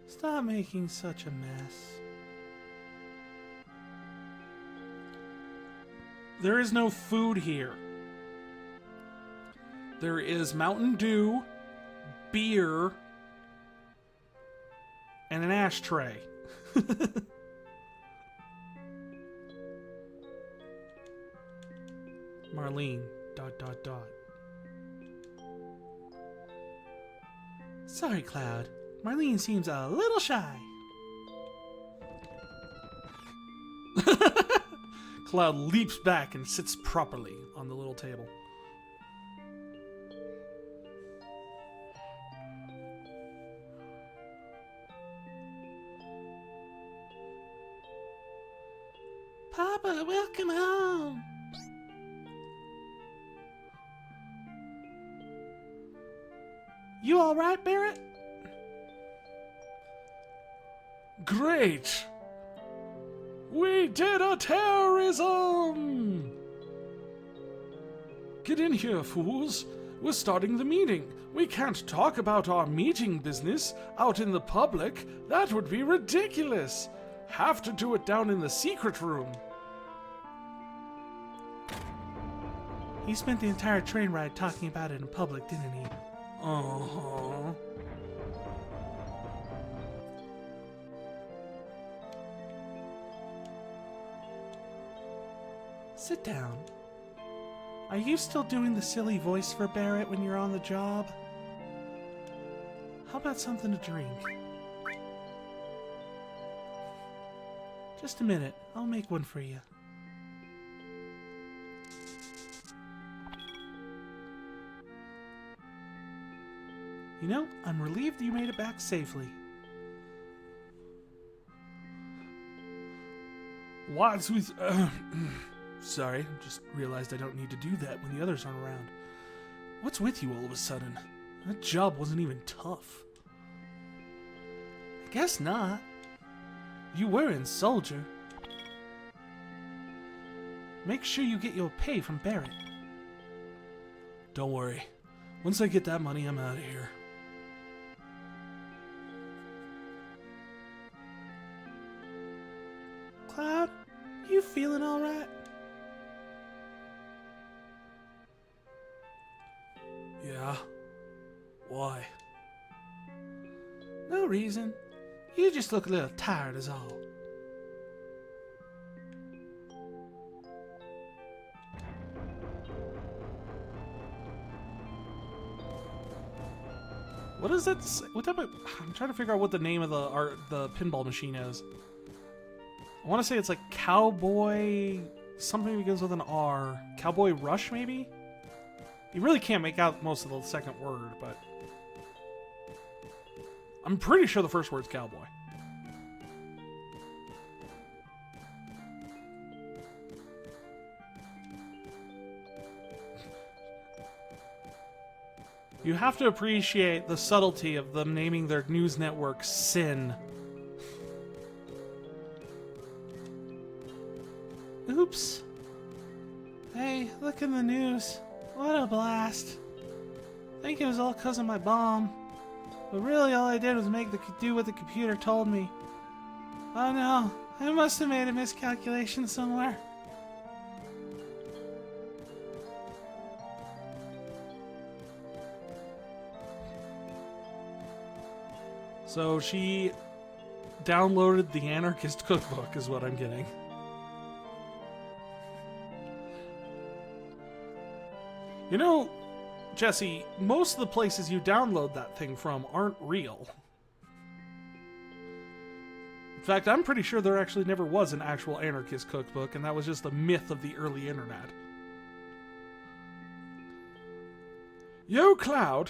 [SPEAKER 1] Stop making such a mess. There is no food here. There is Mountain Dew, beer, and an ashtray. Marlene, ... Sorry, Cloud. Marlene seems a little shy. Cloud leaps back and sits properly on the little table. Papa, welcome home. You all right, Barrett? Great! We did a terrorism! Get in here, fools. We're starting the meeting. We can't talk about our meeting business out in the public. That would be ridiculous. Have to do it down in the secret room. He spent the entire train ride talking about it in public, didn't he? Uh-huh. Sit down. Are you still doing the silly voice for Barrett when you're on the job? How about something to drink? Just a minute. I'll make one for you. You know, I'm relieved you made it back safely. What's with... Sorry, just realized I don't need to do that when the others aren't around. What's with you all of a sudden? That job wasn't even tough. I guess not. You were in Soldier. Make sure you get your pay from Barrett. Don't worry. Once I get that money, I'm out of here. Cloud, you feeling all right? Yeah. Why? No reason. You just look a little tired is all. What is that? What type of... I'm trying to figure out what the name of the pinball machine is. I want to say it's like Cowboy... Something that begins with an R. Cowboy Rush, maybe? You really can't make out most of the second word, but... I'm pretty sure the first word's cowboy. You have to appreciate the subtlety of them naming their news network Sin. Oops. Hey, look in the news. What a blast. I think it was all because of my bomb. But really all I did was do what the computer told me. Oh no, I must have made a miscalculation somewhere. So she downloaded the Anarchist Cookbook, is what I'm getting. You know, Jesse, most of the places you download that thing from aren't real. In fact, I'm pretty sure there actually never was an actual Anarchist Cookbook, and that was just a myth of the early internet. Yo, Cloud,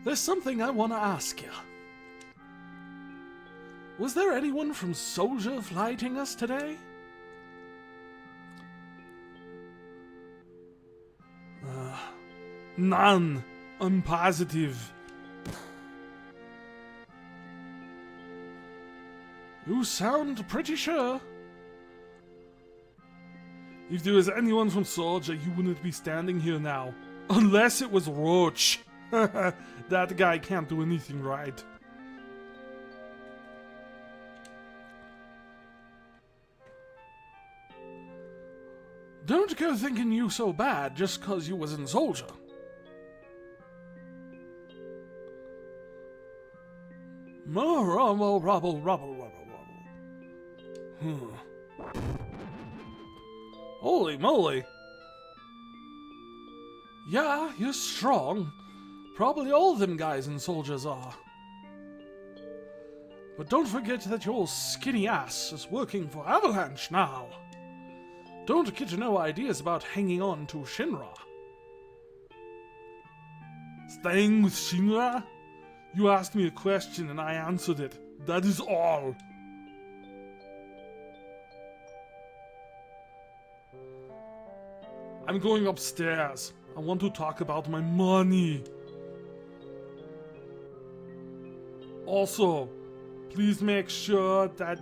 [SPEAKER 1] there's something I want to ask you. Was there anyone from Soldier flighting us today? None. I'm positive. You sound pretty sure. If there was anyone from Soldier, you wouldn't be standing here now. Unless it was Roach. That guy can't do anything right. Don't go thinking you so bad just 'cause you was in Soldier. Holy moly. Yeah, you're strong. Probably all them guys in Soldiers are. But don't forget that your skinny ass is working for Avalanche now. Don't get no ideas about hanging on to Shinra. Staying with Shinra? You asked me a question and I answered it. That is all. I'm going upstairs. I want to talk about my money. Also, please make sure that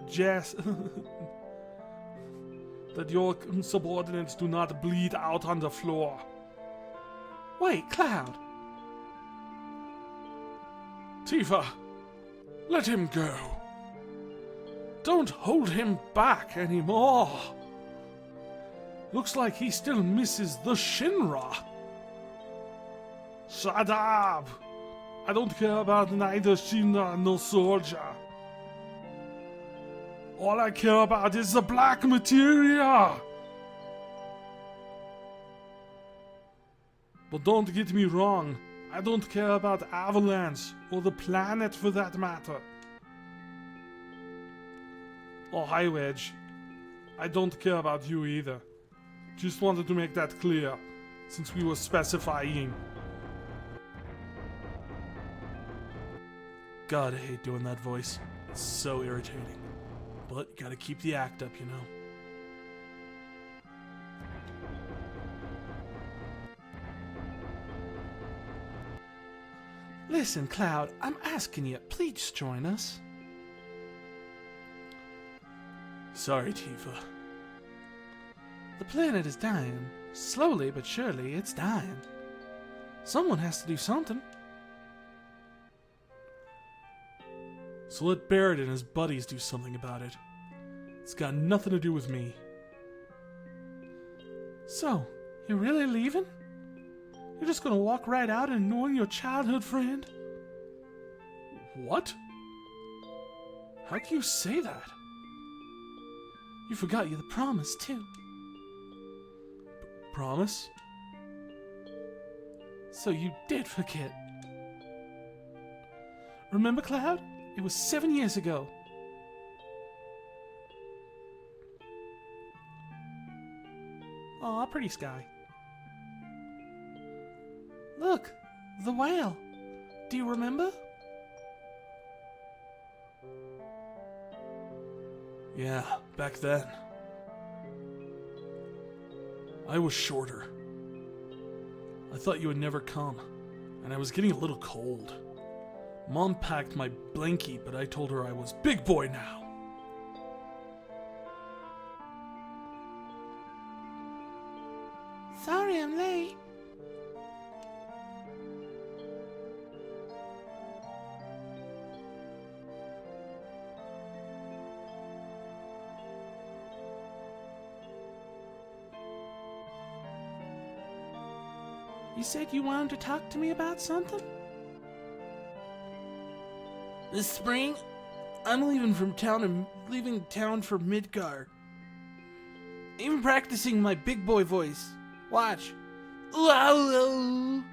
[SPEAKER 1] that your subordinates do not bleed out on the floor. Wait, Cloud. Tifa, let him go. Don't hold him back anymore. Looks like he still misses the Shinra. Shut up. I don't care about neither Shinra nor Soldier. All I care about is the black materia. But don't get me wrong. I don't care about Avalanche, or the planet for that matter. Oh, hi, Wedge. I don't care about you either. Just wanted to make that clear, since we were specifying. God, I hate doing that voice. It's so irritating. But you gotta keep the act up, you know. Listen, Cloud, I'm asking you, please join us. Sorry, Tifa. The planet is dying. Slowly but surely, it's dying. Someone has to do something. So let Barrett and his buddies do something about it. It's got nothing to do with me. So, you're really leaving? You're just gonna walk right out and ignore your childhood friend? What? How can you say that? You forgot the promise, too. Promise? So you did forget. Remember, Cloud? It was 7 years ago. Aw, pretty sky. Look, the whale. Do you remember? Yeah, back then. I was shorter. I thought you would never come, and I was getting a little cold. Mom packed my blankie, but I told her I was big boy now. Sorry I'm late. You said you wanted to talk to me about something? This spring, I'm leaving town for Midgar. Even practicing my big boy voice. Watch. All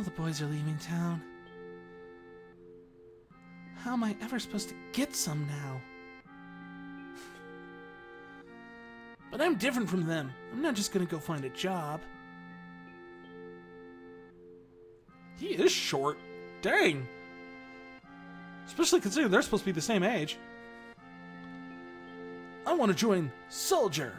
[SPEAKER 1] the boys are leaving town. How am I ever supposed to get some now? But I'm different from them. I'm not just gonna go find a job. He is short. Dang. Especially considering they're supposed to be the same age. I want to join Soldier.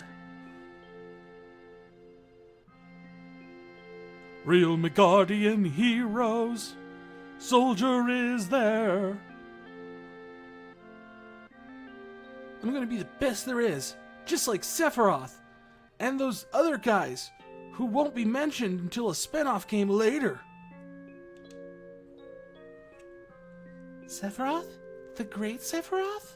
[SPEAKER 1] Real Midgardian heroes. Soldier is there. I'm gonna be the best there is. Just like Sephiroth. And those other guys who won't be mentioned until a spinoff game later. Sephiroth? The great Sephiroth?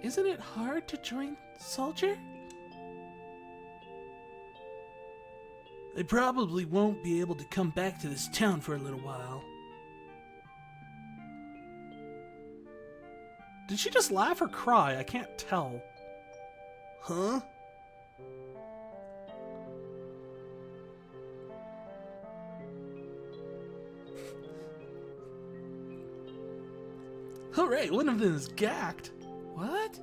[SPEAKER 1] Isn't it hard to join Soldier? They probably won't be able to come back to this town for a little while. Did she just laugh or cry? I can't tell. Huh? Alright, one of them is gacked. What?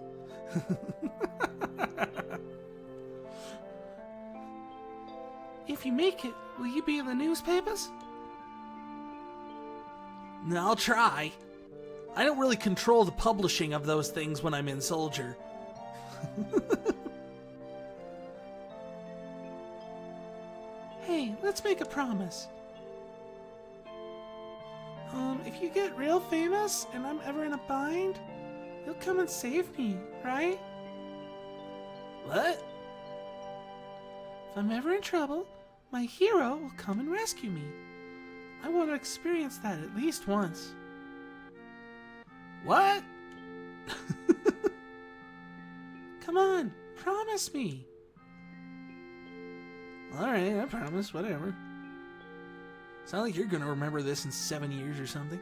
[SPEAKER 1] If you make it, will you be in the newspapers? No, I'll try. I don't really control the publishing of those things when I'm in Soldier. Hey, let's make a promise. If you get real famous and I'm ever in a bind, you'll come and save me, right? What? If I'm ever in trouble, my hero will come and rescue me. I want to experience that at least once. What? Come on, promise me. Alright, I promise, whatever. It's not like you're gonna remember this in 7 years or something.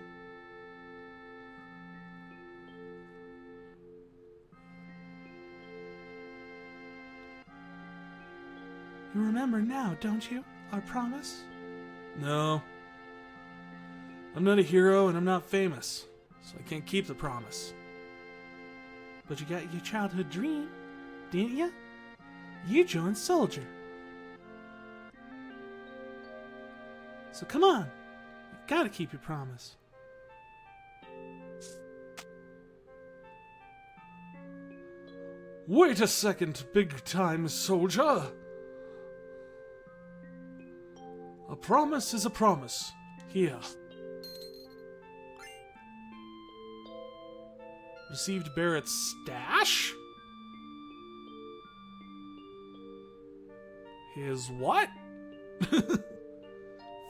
[SPEAKER 1] You remember now, don't you? Our promise? No. I'm not a hero and I'm not famous, so I can't keep the promise. But you got your childhood dream, didn't you? You joined Soldier. So come on, you've got to keep your promise. Wait a second, big-time soldier. A promise is a promise. Here. Received Barrett's stash? His what?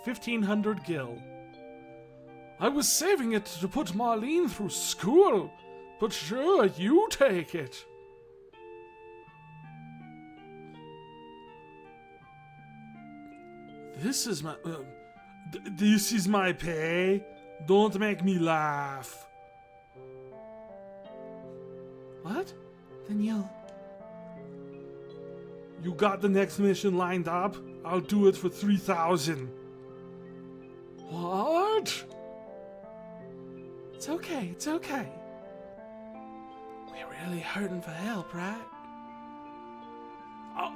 [SPEAKER 1] 1,500 gil. I was saving it to put Marlene through school, but sure, you take it. This is my... this is my pay? Don't make me laugh. What? Then you'll... You got the next mission lined up? I'll do it for 3,000. What? It's okay, it's okay. We're really hurting for help, right? Oh,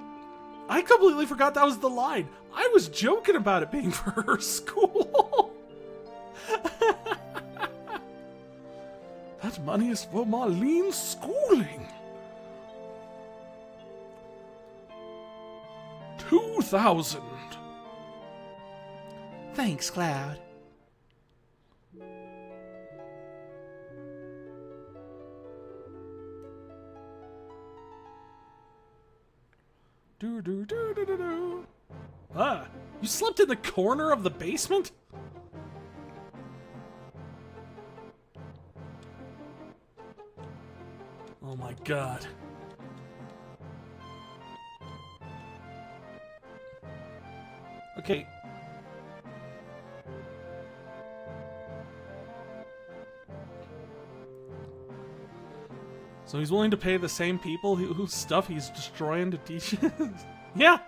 [SPEAKER 1] I completely forgot that was the line. I was joking about it being for her school. That money is for Marlene's schooling. 2,000. Thanks, Cloud. Do do do do do do. Ah, you slept in the corner of the basement? Oh my god. Okay. So he's willing to pay the same people whose stuff he's destroying to teach. Yeah.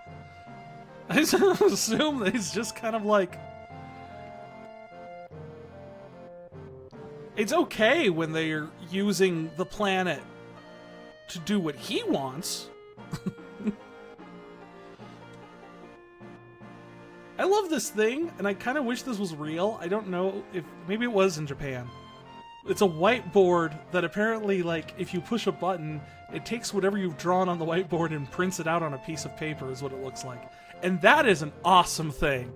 [SPEAKER 1] I just assume that he's just kind of like... It's okay when they're using the planet to do what he wants. I love this thing, and I kind of wish this was real. I don't know if... Maybe it was in Japan. It's a whiteboard that apparently, like, if you push a button, it takes whatever you've drawn on the whiteboard and prints it out on a piece of paper, is what it looks like. And that is an awesome thing.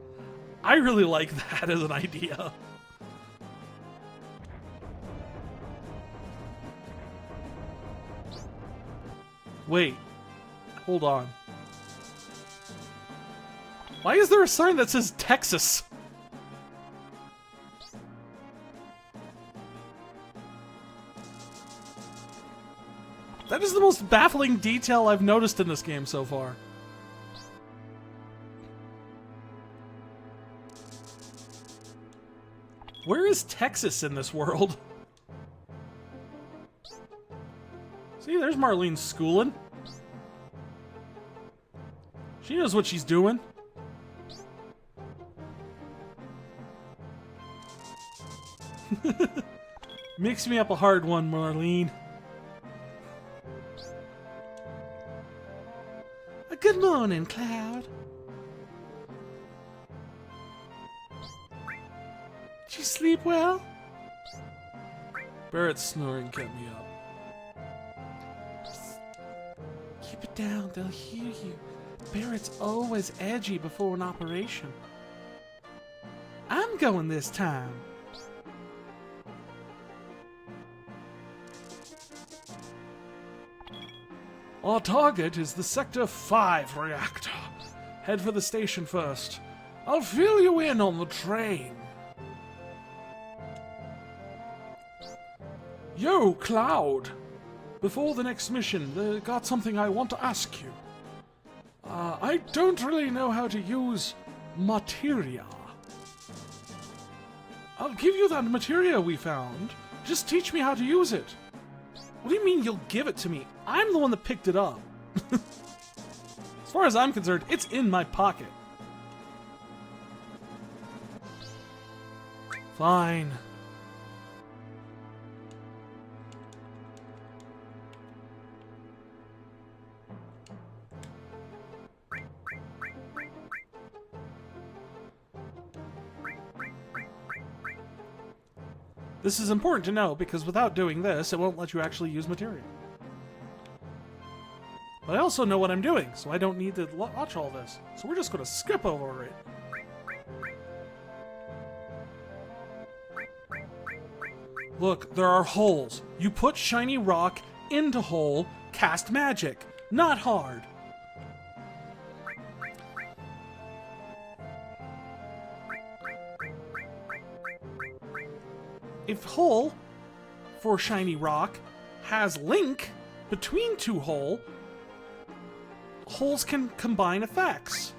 [SPEAKER 1] I really like that as an idea. Wait. Hold on. Why is there a sign that says Texas? That is the most baffling detail I've noticed in this game so far. Where is Texas in this world? See, there's Marlene schooling. She knows what she's doing. Mix me up a hard one, Marlene. Good morning, Cloud. Did you sleep well? Barrett's snoring kept me up. Keep it down, they'll hear you. Barrett's always edgy before an operation. I'm going this time. Our target is the Sector 5 reactor. Head for the station first. I'll fill you in on the train. Yo, Cloud! Before the next mission, I got something I want to ask you. I don't really know how to use materia. I'll give you that materia we found. Just teach me how to use it. What do you mean you'll give it to me? I'm the one that picked it up. As far as I'm concerned, it's in my pocket. Fine. This is important to know because without doing this, it won't let you actually use material. But I also know what I'm doing, so I don't need to watch all this. So we're just going to skip over it. Look, there are holes. You put shiny rock into hole, cast magic. Not hard. If hole for shiny rock has link between two holes can combine effects.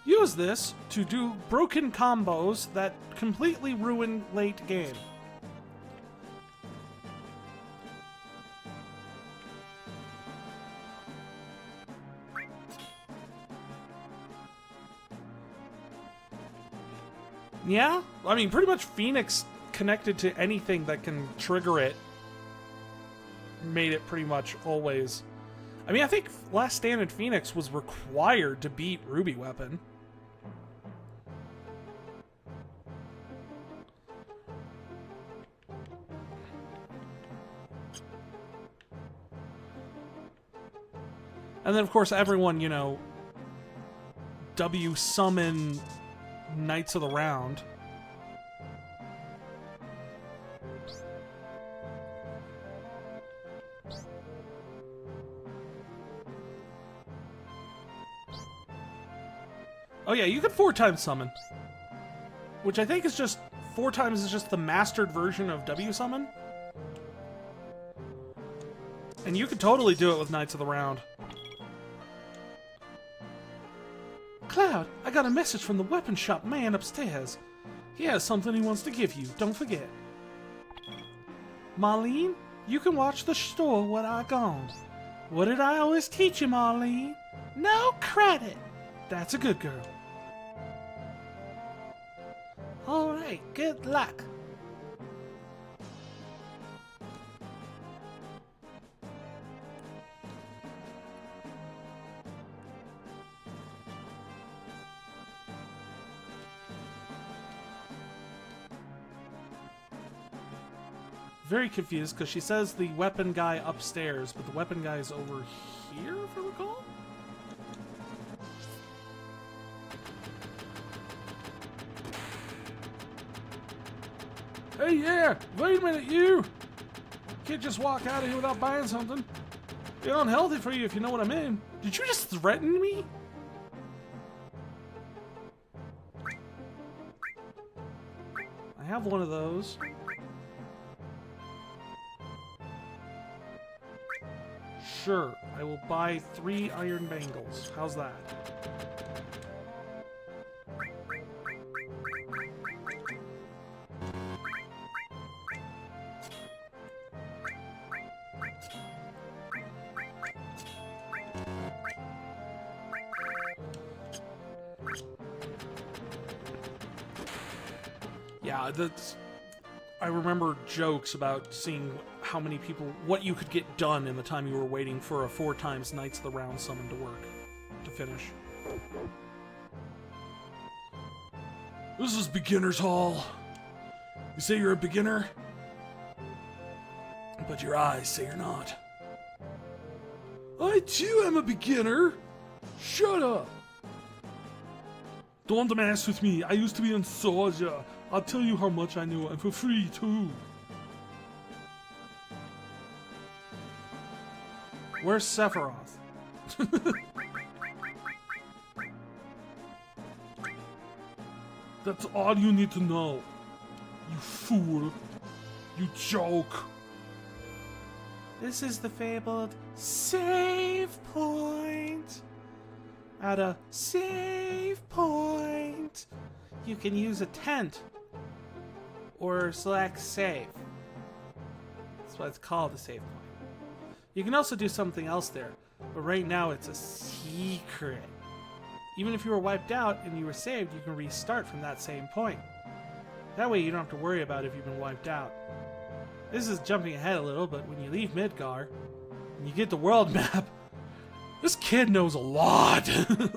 [SPEAKER 1] Use this to do broken combos that completely ruin late game. Yeah? I mean, pretty much Phoenix connected to anything that can trigger it made it pretty much always. I mean, I think Last Stand in Phoenix was required to beat Ruby Weapon. And then, of course, everyone, you know, W summon Knights of the Round. Oh yeah, you could 4 times summon. Which I think is just... 4 times is just the mastered version of W summon. And you could totally do it with Knights of the Round. Cloud, I got a message from the weapon shop man upstairs. He has something he wants to give you, don't forget. Marlene, you can watch the store when I gone. What did I always teach you, Marlene? No credit. That's a good girl. Alright, good luck. Very confused because she says the weapon guy upstairs, but the weapon guy is over here, if I recall? Hey, yeah! Wait a minute, you! Can't just walk out of here without buying something. Be unhealthy for you if you know what I mean. Did you just threaten me? I have one of those. Sure, I will buy 3 iron bangles. How's that? Yeah, that's... I remember jokes about seeing how many people, what you could get done in the time you were waiting for a 4 times Knights of the Round summon to work, to finish. This is Beginner's Hall. You say you're a beginner, but your eyes say you're not. I too am a beginner. Shut up. Don't mess with me. I used to be in Soja. I'll tell you how much I know, and for free too. Where's Sephiroth? That's all you need to know. You fool. You joke. This is the fabled save point. At a save point, you can use a tent or select save. That's what it's called, a save point. You can also do something else there, but right now it's a secret. Even if you were wiped out and you were saved, you can restart from that same point. That way you don't have to worry about if you've been wiped out. This is jumping ahead a little, but when you leave Midgar and you get the world map, this kid knows a lot. I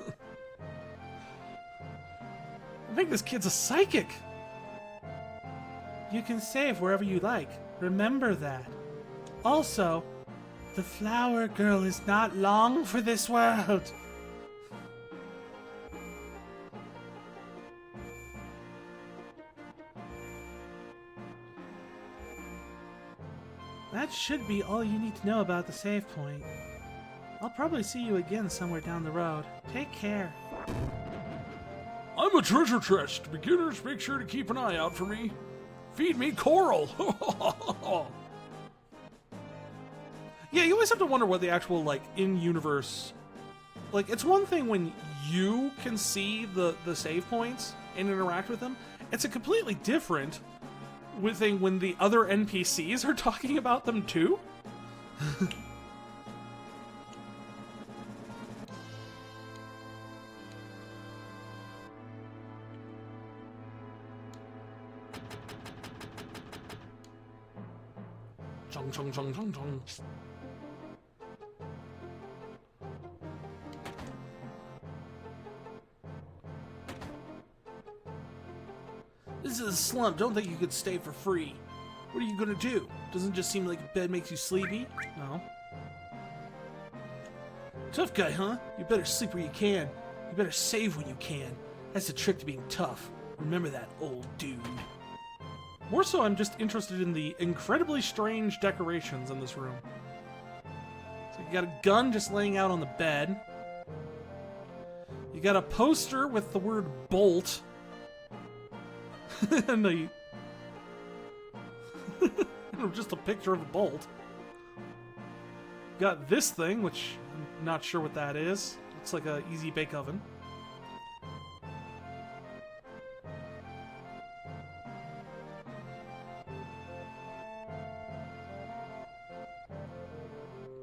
[SPEAKER 1] think this kid's a psychic. You can save wherever you like. Remember that. Also, the flower girl is not long for this world. That should be all you need to know about the save point. I'll probably see you again somewhere down the road. Take care. I'm a treasure chest. Beginners, make sure to keep an eye out for me. Feed me coral. Yeah, you always have to wonder what the actual, like, in-universe... Like, it's one thing when you can see the save points and interact with them. It's a completely different thing when the other NPCs are talking about them, too. Chung, chung, chung, chung, chung. This is a slump. Don't think you could stay for free. What are you gonna do? Doesn't it just seem like bed makes you sleepy? No. Tough guy, huh? You better sleep where you can. You better save when you can. That's the trick to being tough. Remember that, old dude. More so, I'm just interested in the incredibly strange decorations in this room. So you got a gun just laying out on the bed. You got a poster with the word bolt. And just a picture of a bolt. You got this thing, which I'm not sure what that is. Looks like an easy bake oven.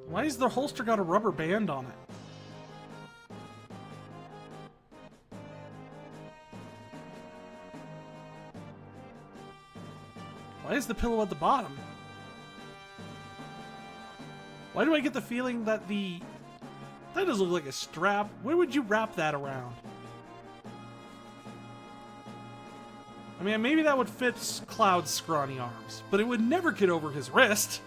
[SPEAKER 1] Why has the holster got a rubber band on it? Why is the pillow at the bottom? Why do I get the feeling that that doesn't look like a strap. Where would you wrap that around? I mean, maybe that would fit Cloud's scrawny arms, but it would never get over his wrist.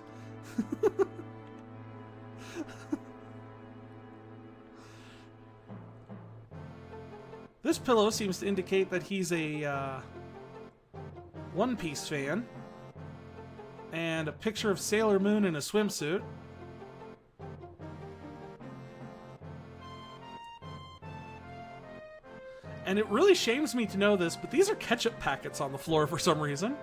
[SPEAKER 1] This pillow seems to indicate that he's a One Piece fan. And a picture of Sailor Moon in a swimsuit. And it really shames me to know this, but these are ketchup packets on the floor for some reason.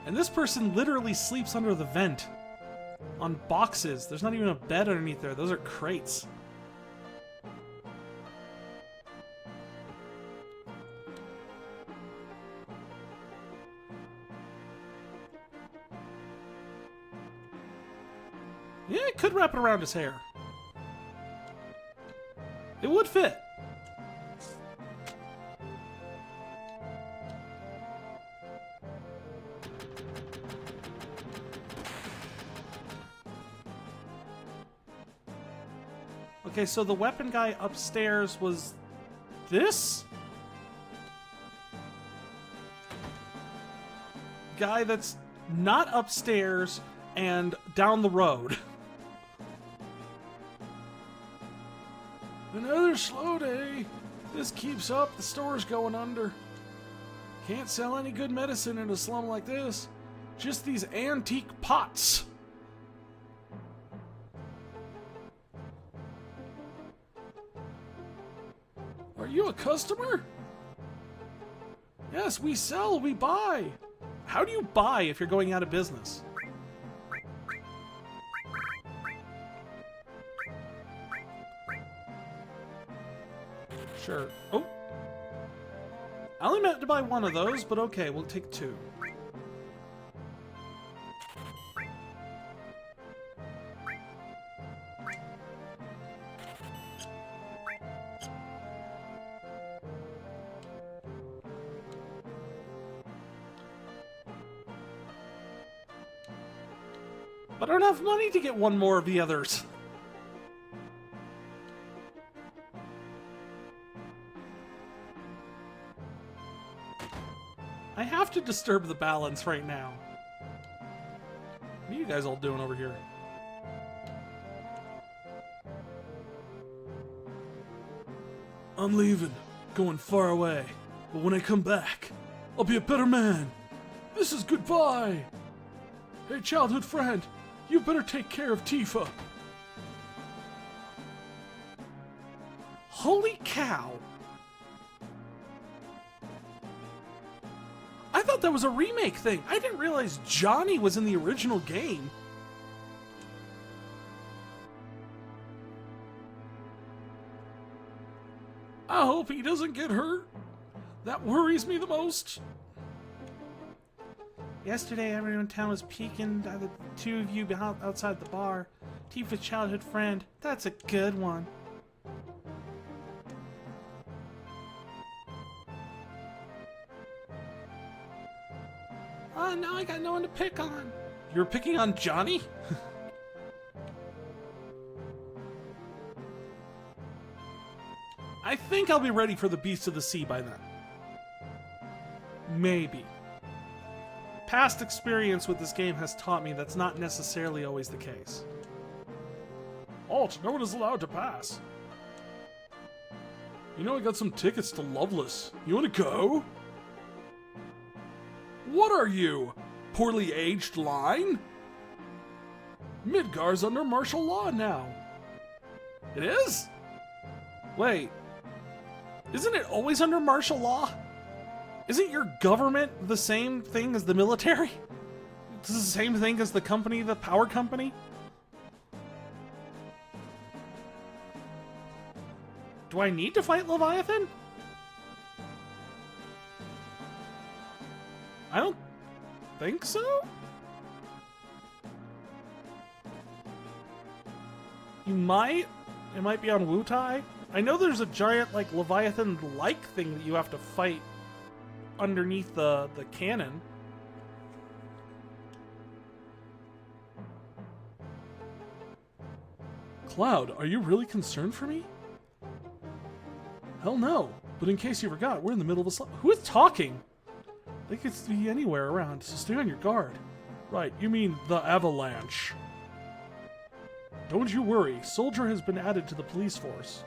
[SPEAKER 1] And this person literally sleeps under the vent. On boxes. There's not even a bed underneath there. Those are crates. Yeah, it could wrap it around his hair. It would fit. Okay, so the weapon guy upstairs was this? Guy that's not upstairs and down the road. Another slow day. This keeps up, the store's going under. Can't sell any good medicine in a slum like this. Just these antique pots. Are you a customer? Yes, we sell, we buy. How do you buy if you're going out of business? Sure. Oh. I only meant to buy one of those, but okay, we'll take two. But I don't have money to get one more of the others. I have to disturb the balance right now. What are you guys all doing over here? I'm leaving, going far away. But when I come back, I'll be a better man. This is goodbye. Hey, childhood friend, you better take care of Tifa. Holy cow. I thought that was a remake thing. I didn't realize Johnny was in the original game. I hope he doesn't get hurt. That worries me the most. Yesterday, everyone in town was peeking at the two of you outside the bar. Tifa's childhood friend. That's a good one. Oh, now I got no one to pick on. You're picking on Johnny? I think I'll be ready for the Beast of the Sea by then. Maybe. Past experience with this game has taught me that's not necessarily always the case. Halt! No one is allowed to pass. You know, I got some tickets to Loveless. You want to go? What are you? Poorly aged line? Midgar's under martial law now. It is? Wait. Isn't it always under martial law? Isn't your government the same thing as the military? It's the same thing as the company, the power company? Do I need to fight Leviathan? I don't think so. You might. It might be on Wutai. I know there's a giant, like, Leviathan-like thing that you have to fight underneath the cannon. Cloud, are you really concerned for me? Hell no. But in case you forgot, we're in the middle of a slum. Who is talking? They could be anywhere around, so stay on your guard. Right, you mean the Avalanche. Don't you worry, Soldier has been added to the police force.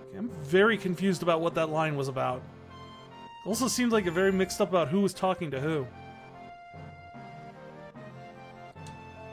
[SPEAKER 1] Okay, I'm very confused about what that line was about. Also seemed like it very mixed up about who was talking to who.